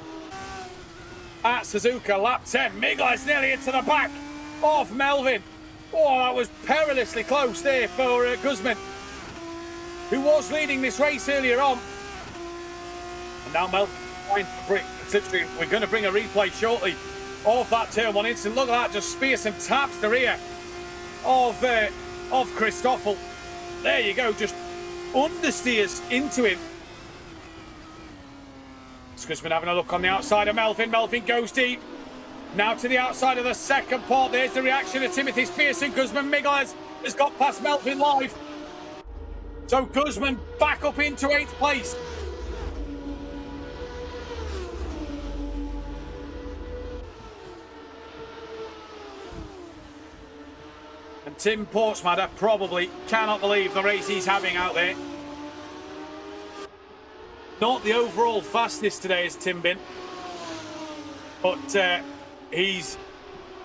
at SUZUKA. Lap 10, Migles nearly into the back of Melvin. Oh, that was perilously close there for Guzman, who was leading this race earlier on. And now Melvin, we're going to bring a replay shortly of that turn one incident. Look at that, just Spearson taps the rear of Christoffel. There you go, just understeers into him. Guzman having a look on the outside of Melvin. Melvin goes deep. Now to the outside of the second part. There's the reaction of Timothy Spearson. Guzman Migles has got past Melvin live. So Guzman back up into 8th place. And Tim Portsmouth probably cannot believe the race he's having out there. Not the overall fastest today as Tim been, but he's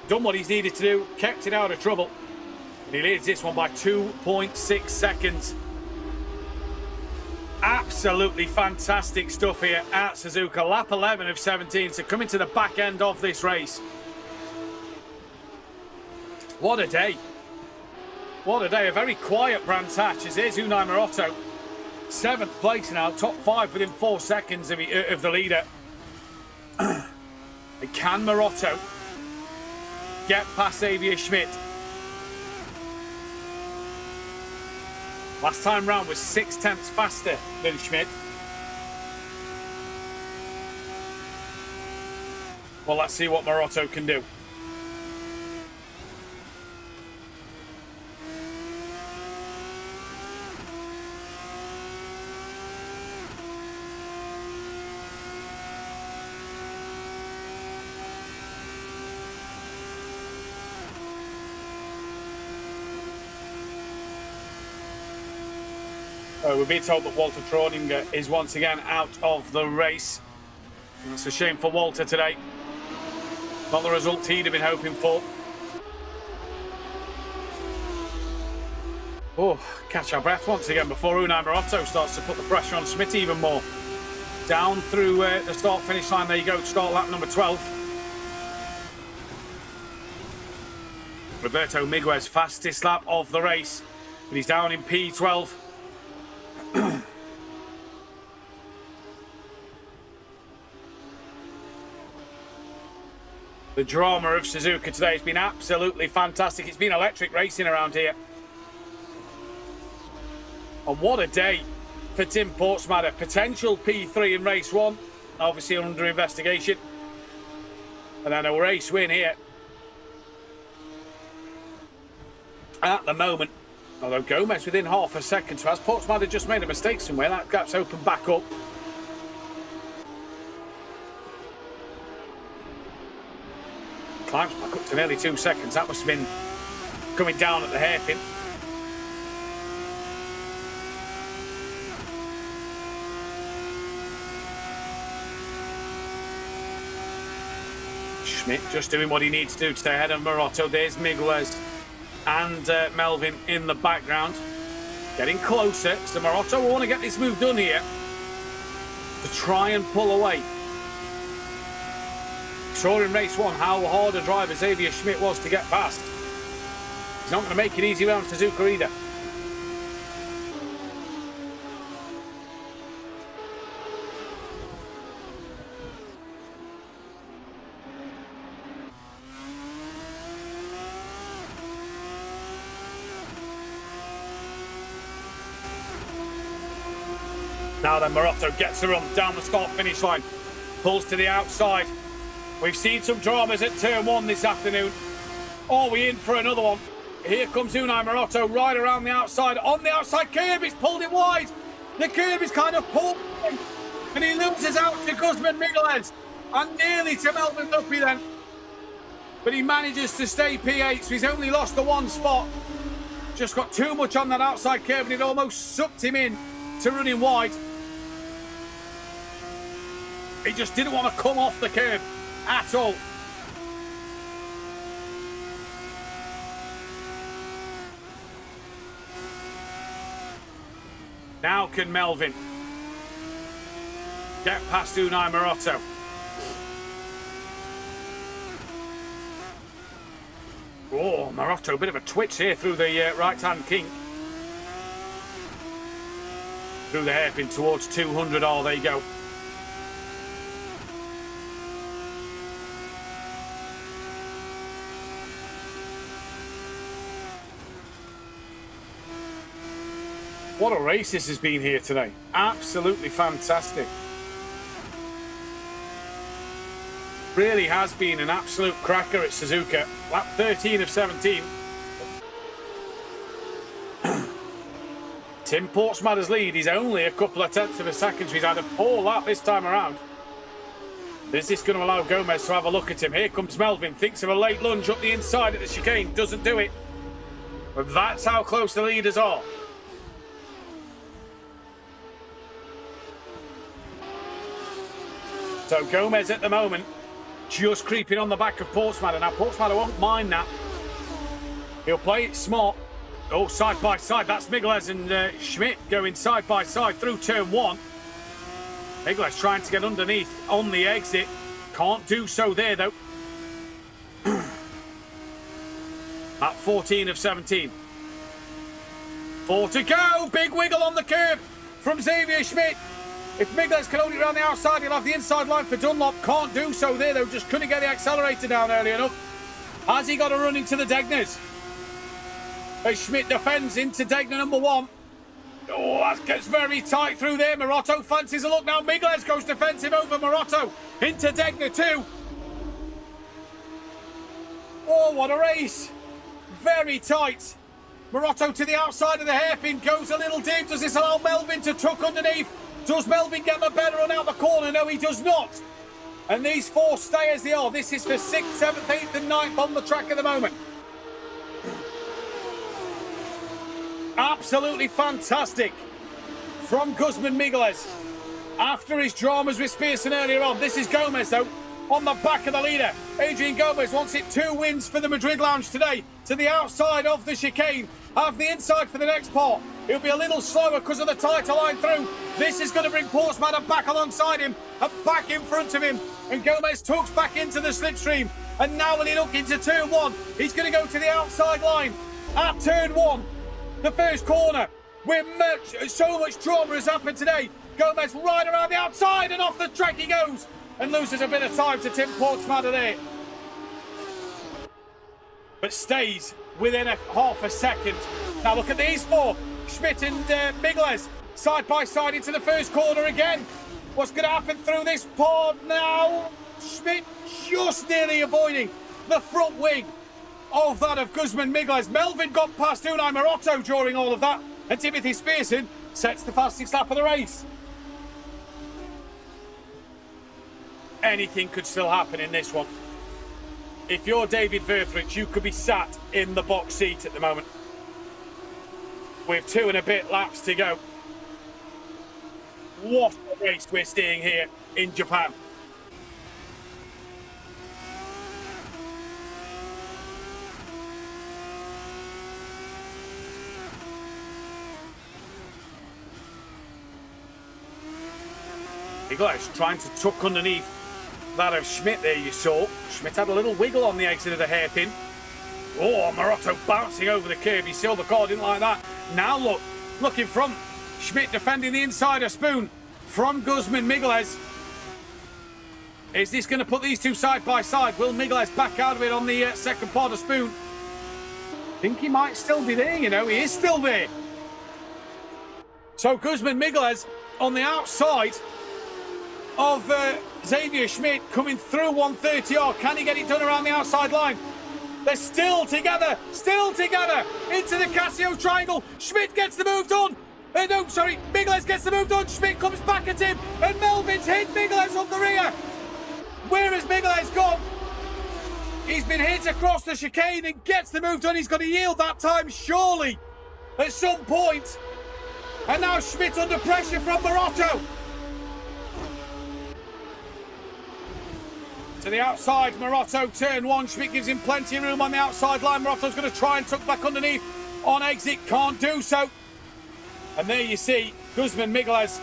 done what he's needed to do, kept it out of trouble. And he leads this one by 2.6 seconds. Absolutely fantastic stuff here at SUZUKA. Lap 11 of 17, so coming to the back end of this race. What a day. What a day. A very quiet Brands Hatch as here's Unai Morotto. 7th place now, top 5 within 4 seconds of the leader. Can Morotto get past Xavier Schmidt? Last time round was 0.6 faster than Schmidt. Well, let's see what Morotto can do. We're being told that Walter Troninger is once again out of the race. That's a shame for Walter today. Not the result he'd have been hoping for. Oh, catch our breath once again before Unai Morotto starts to put the pressure on Schmidt even more. Down through the start-finish line, there you go, start lap number 12. Roberto Miguez, fastest lap of the race, but he's down in P12. The drama of SUZUKA today has been absolutely fantastic. It's been electric racing around here. And what a day for Tim Portsmouth. A potential P3 in race 1, obviously under investigation. And then a race win here. At the moment, although Gomez within half a second, so as Portsmouth had just made a mistake somewhere, that gap's opened back up. Climbs back up to nearly 2 seconds. That must have been coming down at the hairpin. Schmidt just doing what he needs to do to stay ahead of Morotto. There's Miguez and Melvin in the background. Getting closer. So Morotto will want to get this move done here. to try and pull away. Saw in race 1 how hard a driver Xavier Schmidt was to get past. He's not going to make it easy around SUZUKA either. Now then, Morotto gets the run down the start-finish line. Pulls to the outside. We've seen some dramas at turn 1 this afternoon. Are we in for another one? Here comes Unai Morotto right around the outside. On the outside curb, he's pulled it wide. The curb is kind of pulled. And he loses out to Guzman Migueles. And nearly to Melvin Duffy then. But he manages to stay P8, so he's only lost the 1 spot. Just got too much on that outside curb and it almost sucked him in to running wide. He just didn't want to come off the curb at all. Now can Melvin get past Unai Morotto? Oh, Morotto, a bit of a twitch here through the right-hand kink. Through the hairpin towards 200. Oh, there you go. What a race this has been here today. Absolutely fantastic. Really has been an absolute cracker at SUZUKA. Lap 13 of 17. Tim Portsmouth's lead is only a couple of tenths of a second, so he's had a poor lap this time around. Is this going to allow Gomez to have a look at him? Here comes Melvin, thinks of a late lunge up the inside at the chicane, doesn't do it. But that's how close the leaders are. So Gomez at the moment just creeping on the back of Portsmouth. Now Portsmouth won't mind that. He'll play it smart. Oh, side by side. That's Migueles and Schmidt going side by side through turn 1. Migueles trying to get underneath on the exit. Can't do so there though. At 14 of 17. 4 to go. Big wiggle on the curb from Xavier Schmidt. If Migueles can hold it around the outside, he'll have the inside line for Dunlop. Can't do so there, though. Just couldn't get the accelerator down early enough. Has he got to run into the Degners? As Schmidt defends into Degner number 1. Oh, that gets very tight through there. Morotto fancies a look now. Migueles goes defensive over Morotto. Into Degner 2. Oh, what a race. Very tight. Morotto to the outside of the hairpin. Goes a little deep. Does this allow Melvin to tuck underneath? Does Melvin get the better run out the corner? No, he does not. And these 4 stay as they are. This is for 6th, 7th, 8th and 9th on the track at the moment. Absolutely fantastic from Guzman Migueles. After his dramas with Spearson earlier on. This is Gomez, though, on the back of the leader. Adrian Gomez wants it 2 wins for the Madrid Lounge today. To the outside of the chicane. Have the inside for the next part. He'll be a little slower because of the tighter line through. This is going to bring Portsmouth back alongside him and back in front of him. And Gomez tucks back into the slipstream. And now when he looks into turn 1, he's going to go to the outside line at turn 1. The first corner where so much drama has happened today. Gomez right around the outside and off the track he goes. And loses a bit of time to Tim Portsmouth there. But stays within a half a second. Now look at these 4. Schmidt and Migueles side by side into the first corner again. What's going to happen through this part now? Schmidt just nearly avoiding the front wing of that of Guzman Migueles. Melvin got past Unai Morotto during all of that. And Timothy Spearson sets the fastest lap of the race. Anything could still happen in this one. If you're David Verthridge, you could be sat in the box seat at the moment. With 2 and a bit laps to go. What a race we're seeing here in Japan. Migueles trying to tuck underneath that of Schmidt there, you saw. Schmidt had a little wiggle on the exit of the hairpin. Oh, Morotto bouncing over the curve. You saw the car, didn't like that. Now look in front. Schmidt defending the insider spoon from Guzman Migueles. Is this going to put these two side by side? Will Migueles back out of it on the second part of spoon? I think he might still be there, you know. He is still there. So Guzman Migueles on the outside of Xavier Schmidt coming through 130R. Can he get it done around the outside line? They're still together into the Casio triangle. Schmidt gets the move done. No, sorry, Migueles gets the move done. Schmidt comes back at him, and Melvin's hit Migueles on the rear. Where has Migueles gone? He's been hit across the chicane and gets the move done. He's got to yield that time, surely, at some point. And now Schmidt under pressure from Morotto. To the outside, Morotto, turn one. Schmidt gives him plenty of room on the outside line. Morotto's going to try and tuck back underneath on exit. Can't do so. And there you see Guzman Migueles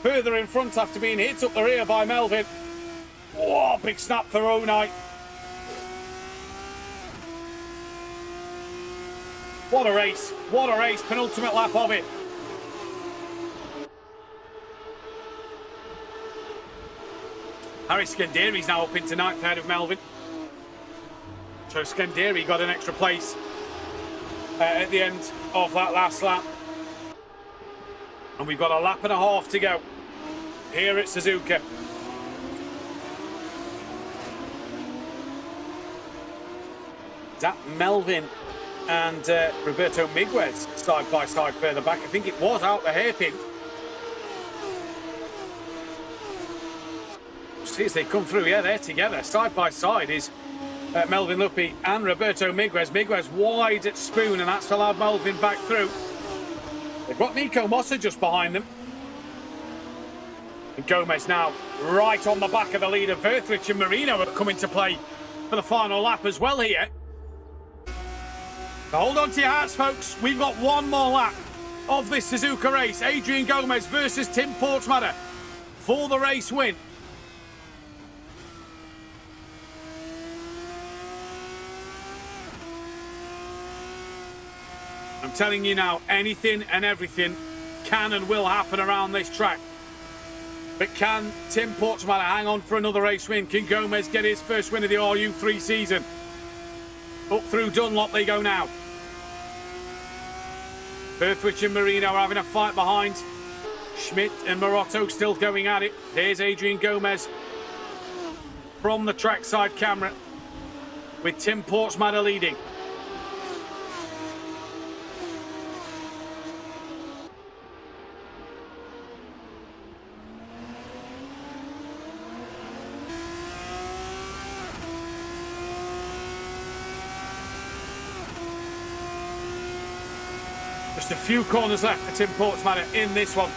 further in front after being hit up the rear by Melvin. Oh, big snap for Onai. What a race. What a race. Penultimate lap of it. Harry Scanderi's now up into ninth ahead of Melvin. So Scanderi got an extra place at the end of that last lap. And we've got a lap and a half to go here at Suzuka. Is that Melvin and Roberto Miguez side by side further back? I think it was out the hairpin. See as they come through, yeah, they're together. Side by side is Melvin Luppi and Roberto Miguez. Miguez wide at spoon, and that's allowed Melvin back through. They've got Nico Mossa just behind them. And Gomez now right on the back of the leader. Verthrich and Marino have come into play for the final lap as well here. So hold on to your hats, folks. We've got one more lap of this Suzuka race. Adrian Gomez versus Tim Portsmatter for the race win. I'm telling you now, anything and everything can and will happen around this track. But can Tim Portsmatter hang on for another race win? Can Gomez get his first win of the RU3 season? Up through Dunlop they go now. Berthwich and Marino are having a fight behind. Schmidt and Morotto still going at it. There's Adrian Gomez from the trackside camera with Tim Portsmatter leading. Just a few corners left for Tim Portsmatter in this one.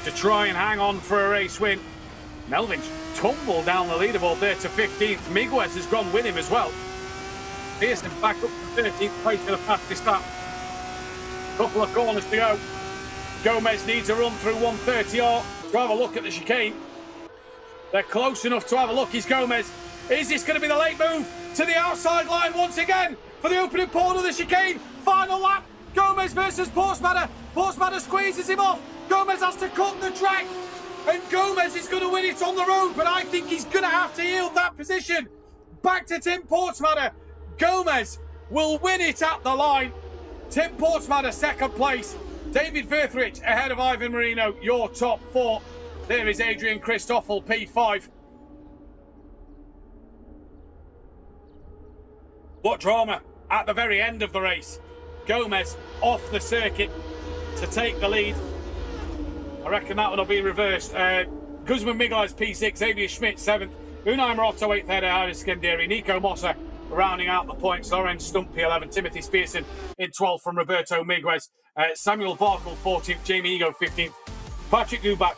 To try and hang on for a race win. Melvin's tumbled down the leaderboard there to 15th. Miguez has gone with him as well. Pearson back up to 13th place for the fastest lap. Couple of corners to go. Gomez needs a run through 130R to have a look at the chicane. They're close enough to have a look. Is Gomez. Is this going to be the late move to the outside line once again for the opening part of the chicane? Final lap. Gomez versus Portsmatter. Portsmatter squeezes him off. Gomez has to cut the track. And Gomez is going to win it on the road, but I think he's going to have to yield that position back to Tim Portsmatter. Gomez will win it at the line. Tim Portsmatter second place. David Verthrich ahead of Ivan Marino, your top four. There is Adrian Christoffel, P5. What drama at the very end of the race. Gomez off the circuit to take the lead. I reckon that one will be reversed. Guzman Migueles P6, Xavier Schmidt 7th, Unai Morotto 8th header, Harris Scanderi, Nico Mossa rounding out the points, Lorenz Stumpy 11th, Timothy Spearson in 12th from Roberto Miguez, Samuel Barkle 14th, Jamie Ego 15th, Patrick Dubak,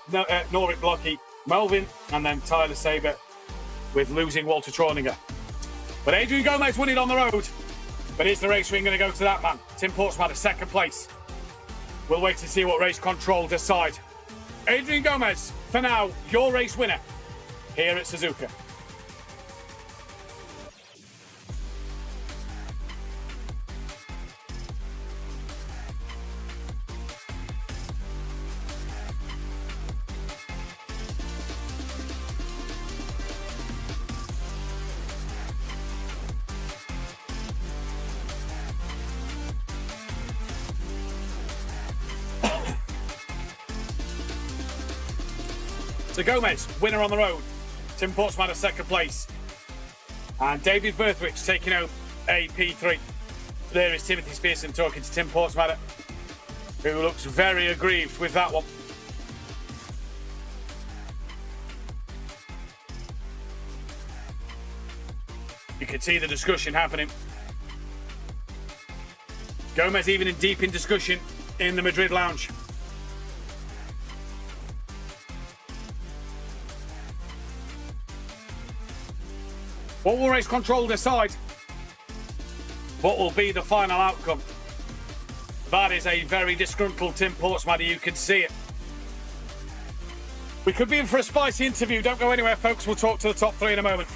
Norik Blocky, Melvin, and then Tyler Saber with losing Walter Trauninger. But Adrian Gomez won it on the road. But is the race win going to go to that man? Tim Portsmatter second place. We'll wait to see what race control decide. Adrian Gomez, for now, your race winner here at Suzuka. So Gomez, winner on the road. Tim Portsman at second place. And David Berthwich taking out a P3. There is Timothy Spearson talking to Tim Portsman, who looks very aggrieved with that one. You can see the discussion happening. Gomez even in deep in discussion in the Madrid lounge. What will race control decide? What will be the final outcome? That is a very disgruntled Tim Portsman, you can see it. We could be in for a spicy interview. Don't go anywhere, folks. We'll talk to the top three in a moment.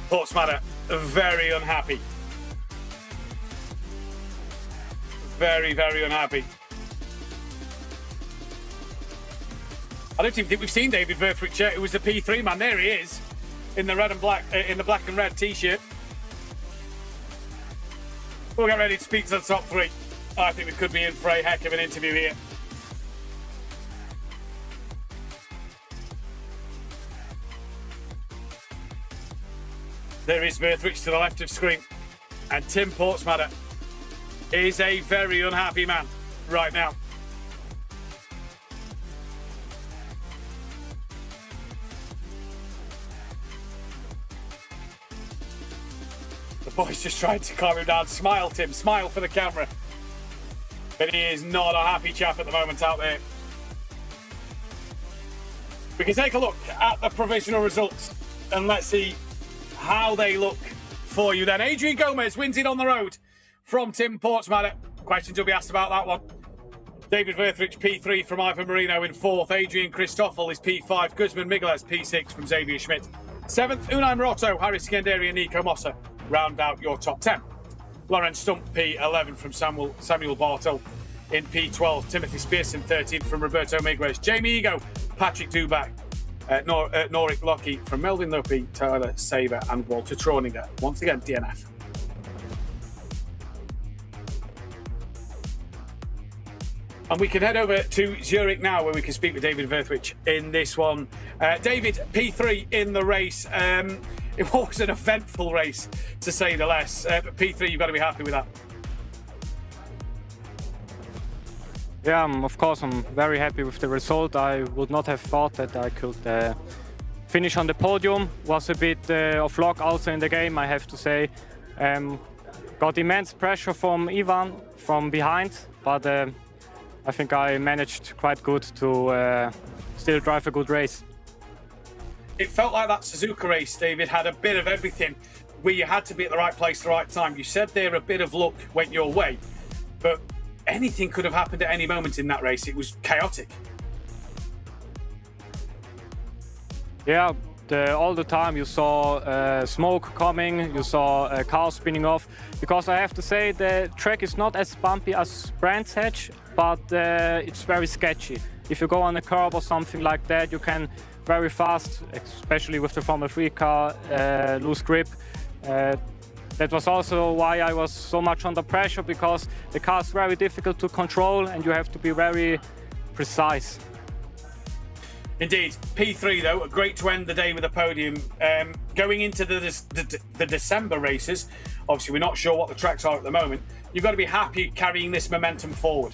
Portsman very unhappy. Very, very unhappy. I don't even think we've seen David Berthwich yet. It was the P3 man. There he is, in the red and black, in the black and red T-shirt. We'll get ready to speak to the top three. I think we could be in for a heck of an interview here. There is Berthwich to the left of screen. And Tim Portsman is a very unhappy man right now. The boys just tried to calm him down. Smile, Tim. Smile for the camera. But he is not a happy chap at the moment out there. We can take a look at the provisional results and let's see how they look for you then. Adrian Gomez wins it on the road from Tim Portsman. Questions will be asked about that one. David Berthwich, P3 from Ivan Marino in fourth. Adrian Christoffel is P5. Guzman Migueles, P6 from Xavier Schmidt. Seventh, Unai Morotto, Harry Scanderi and Nico Mossa round out your top 10. Lorenz Stump, P11 from Samuel Bartel in P12. Timothy Spearson, 13th from Roberto Migueles. Jamie Ego, Patrick Dubak, Norik Lockie from Melvin Lopey, Tyler Saber and Walter Troninger. Once again, DNF. And we can head over to Zurich now where we can speak with David Berthwich in this one. David, P3 in the race. It was an eventful race to say the less, but P3, you've got to be happy with that. Yeah, of course, I'm very happy with the result. I would not have thought that I could finish on the podium. Was a bit of luck also in the game, I have to say. Got immense pressure from Ivan from behind, but I think I managed quite good to still drive a good race. It felt like that Suzuka race, David, had a bit of everything where you had to be at the right place at the right time. You said there a bit of luck went your way, but anything could have happened at any moment in that race. It was chaotic. Yeah, all the time you saw smoke coming, you saw cars spinning off. Because I have to say the track is not as bumpy as Brands Hatch, but it's very sketchy. If you go on a curb or something like that, you can very fast, especially with the Formula 3 car, lose grip. That was also why I was so much under pressure, because the car is very difficult to control and you have to be very precise. Indeed. P3 though, great to end the day with a podium. Going into the December races, obviously we're not sure what the tracks are at the moment. You've got to be happy carrying this momentum forward.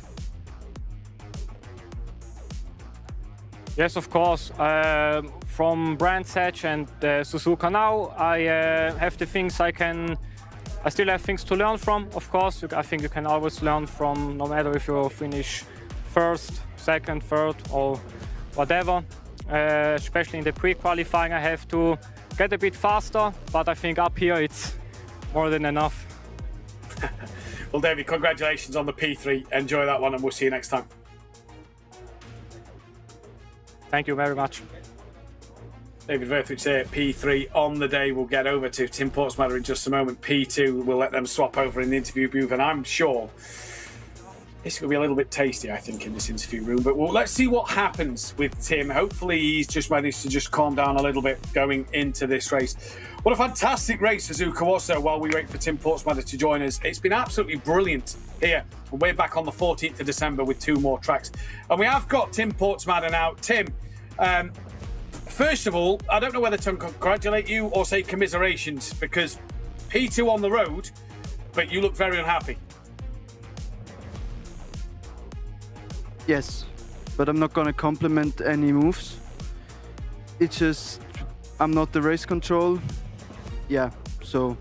Yes, of course. From Brands Hatch and Suzuka now, I have the things I can I still have things to learn from, of course. I think you can always learn from, no matter if you finish first, second, third, or whatever. Especially in the pre-qualifying, I have to get a bit faster, but I think up here it's more than enough. Well, David, congratulations on the P3. Enjoy that one, and we'll see you next time. Thank you very much. David Verthwich there, P3 on the day. We'll get over to Tim Portsmouth in just a moment. P2, we'll let them swap over in the interview booth, and I'm sure it's going to be a little bit tasty, I think, in this interview room. But let's see what happens with Tim. Hopefully he's just managed to just calm down a little bit going into this race. What a fantastic race SUZUKA was, though, while we wait for Tim Portsmouth to join us. It's been absolutely brilliant here. We're back on the 14th of December with 2 more tracks. And we have got Tim Portsmouth now. Tim, first of all, I don't know whether to congratulate you or say commiserations, because P2 on the road, but you look very unhappy. Yes, but I'm not gonna compliment any moves. It's just I'm not the race control. Yeah, so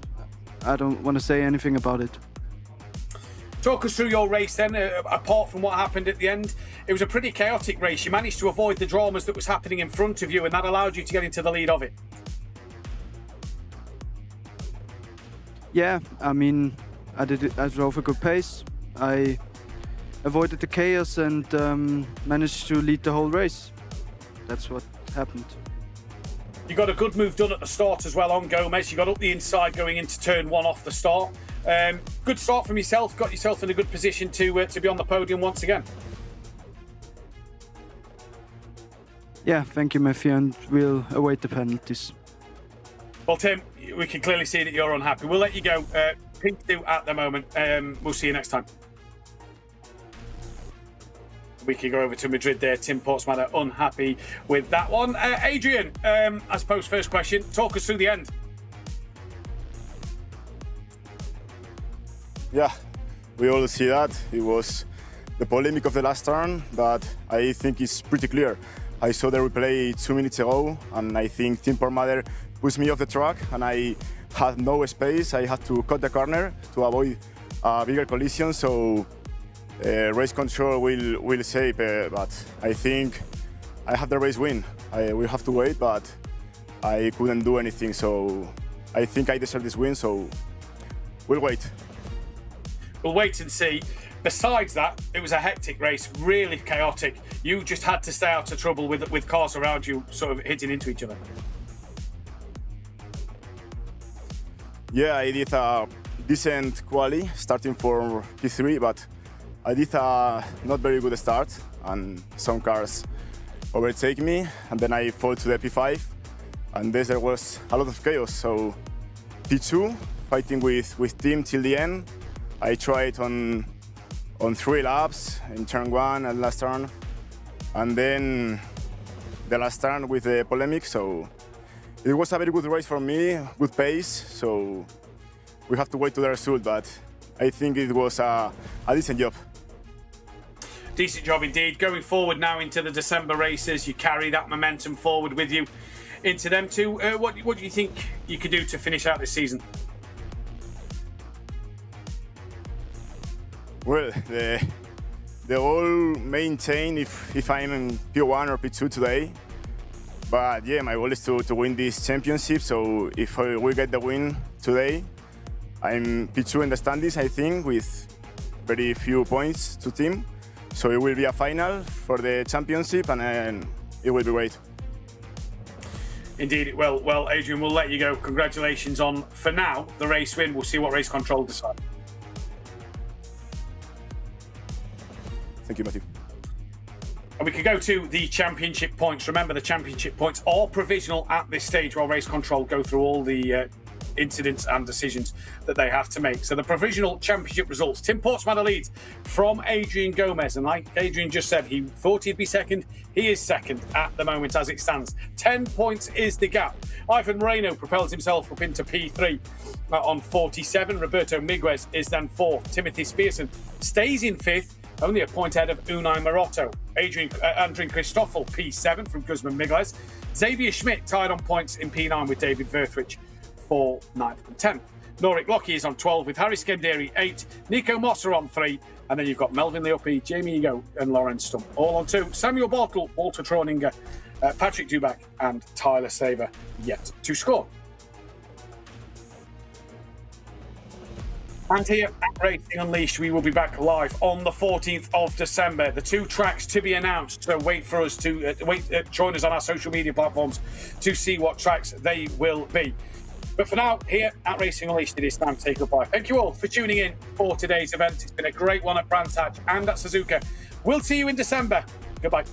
I don't want to say anything about it. Talk us through your race then, apart from what happened at the end. It was a pretty chaotic race. You managed to avoid the dramas that was happening in front of you, and that allowed you to get into the lead of it. Yeah, I mean, I drove a good pace. I avoided the chaos and managed to lead the whole race. That's what happened. You got a good move done at the start as well on Gomez. You got up the inside going into turn 1 off the start. Good start from yourself. Got yourself in a good position to be on the podium once again. Yeah, thank you, Matthew, and we'll await the penalties. Well, Tim, we can clearly see that you're unhappy. We'll let you go. P2 at the moment. We'll see you next time. We can go over to Madrid there. Tim Portsmouth unhappy with that one. Adrian, I suppose first question, talk us through the end. Yeah, we all see that. It was the polemic of the last turn, but I think it's pretty clear. I saw the replay 2 minutes ago, and I think Tim Portsmouth pushed me off the track, and I had no space. I had to cut the corner to avoid a bigger collision, so race control will save, but I think I have the race win. I will have to wait, but I couldn't do anything, so I think I deserve this win, so we'll wait. We'll wait and see. Besides that, it was a hectic race, really chaotic. You just had to stay out of trouble with cars around you sort of hitting into each other. Yeah, I did a decent quali starting for P3, but I did a not very good start, and some cars overtake me, and then I fall to the P5, and there was a lot of chaos. So P2, fighting with Tim till the end. I tried on 3 laps in turn 1 and last turn, and then the last turn with the polemic. So it was a very good race for me, good pace. So we have to wait to the result, but I think it was a decent job. Decent job indeed. Going forward now into the December races, you carry that momentum forward with you into them too. What do you think you could do to finish out this season? Well, the goal maintain if I'm in P1 or P2 today. But yeah, my goal is to win this championship. So if we get the win today, I'm P2 in the standings, I think, with very few points to team. So it will be a final for the championship, and it will be great. Indeed, well, Adrian, we'll let you go. Congratulations on, for now, the race win. We'll see what race control decides. Thank you, Matthew. And we could go to the championship points. Remember, the championship points are provisional at this stage while race control go through all the incidents and decisions that they have to make. So the provisional championship results. Tim Portsmouth leads from Adrian Gomez. And like Adrian just said, he thought he'd be second. He is second at the moment as it stands. 10 points is the gap. Ivan Moreno propels himself up into P3 on 47. Roberto Miguez is then fourth. Timothy Spearson stays in fifth, only a point ahead of Unai Marotto. Andrin Christoffel, P7 from Guzman Miguez. Xavier Schmidt tied on points in P9 with David Verthwich for 9th and 10th. Norik Lockie is on 12 with Harry Skenderi 8, Nico Mosser on 3, and then you've got Melvin Leopi, Jamie Ego, and Lawrence Stump all on 2. Samuel Bartle, Walter Troninger, Patrick Dubak, and Tyler Saver yet to score. And here at Racing Unleashed, we will be back live on the 14th of December. The 2 tracks to be announced, so wait for us to join us on our social media platforms to see what tracks they will be. But for now, here at Racing Unleashed, it is time to say goodbye. Thank you all for tuning in for today's event. It's been a great one at Brands Hatch and at Suzuka. We'll see you in December. Goodbye.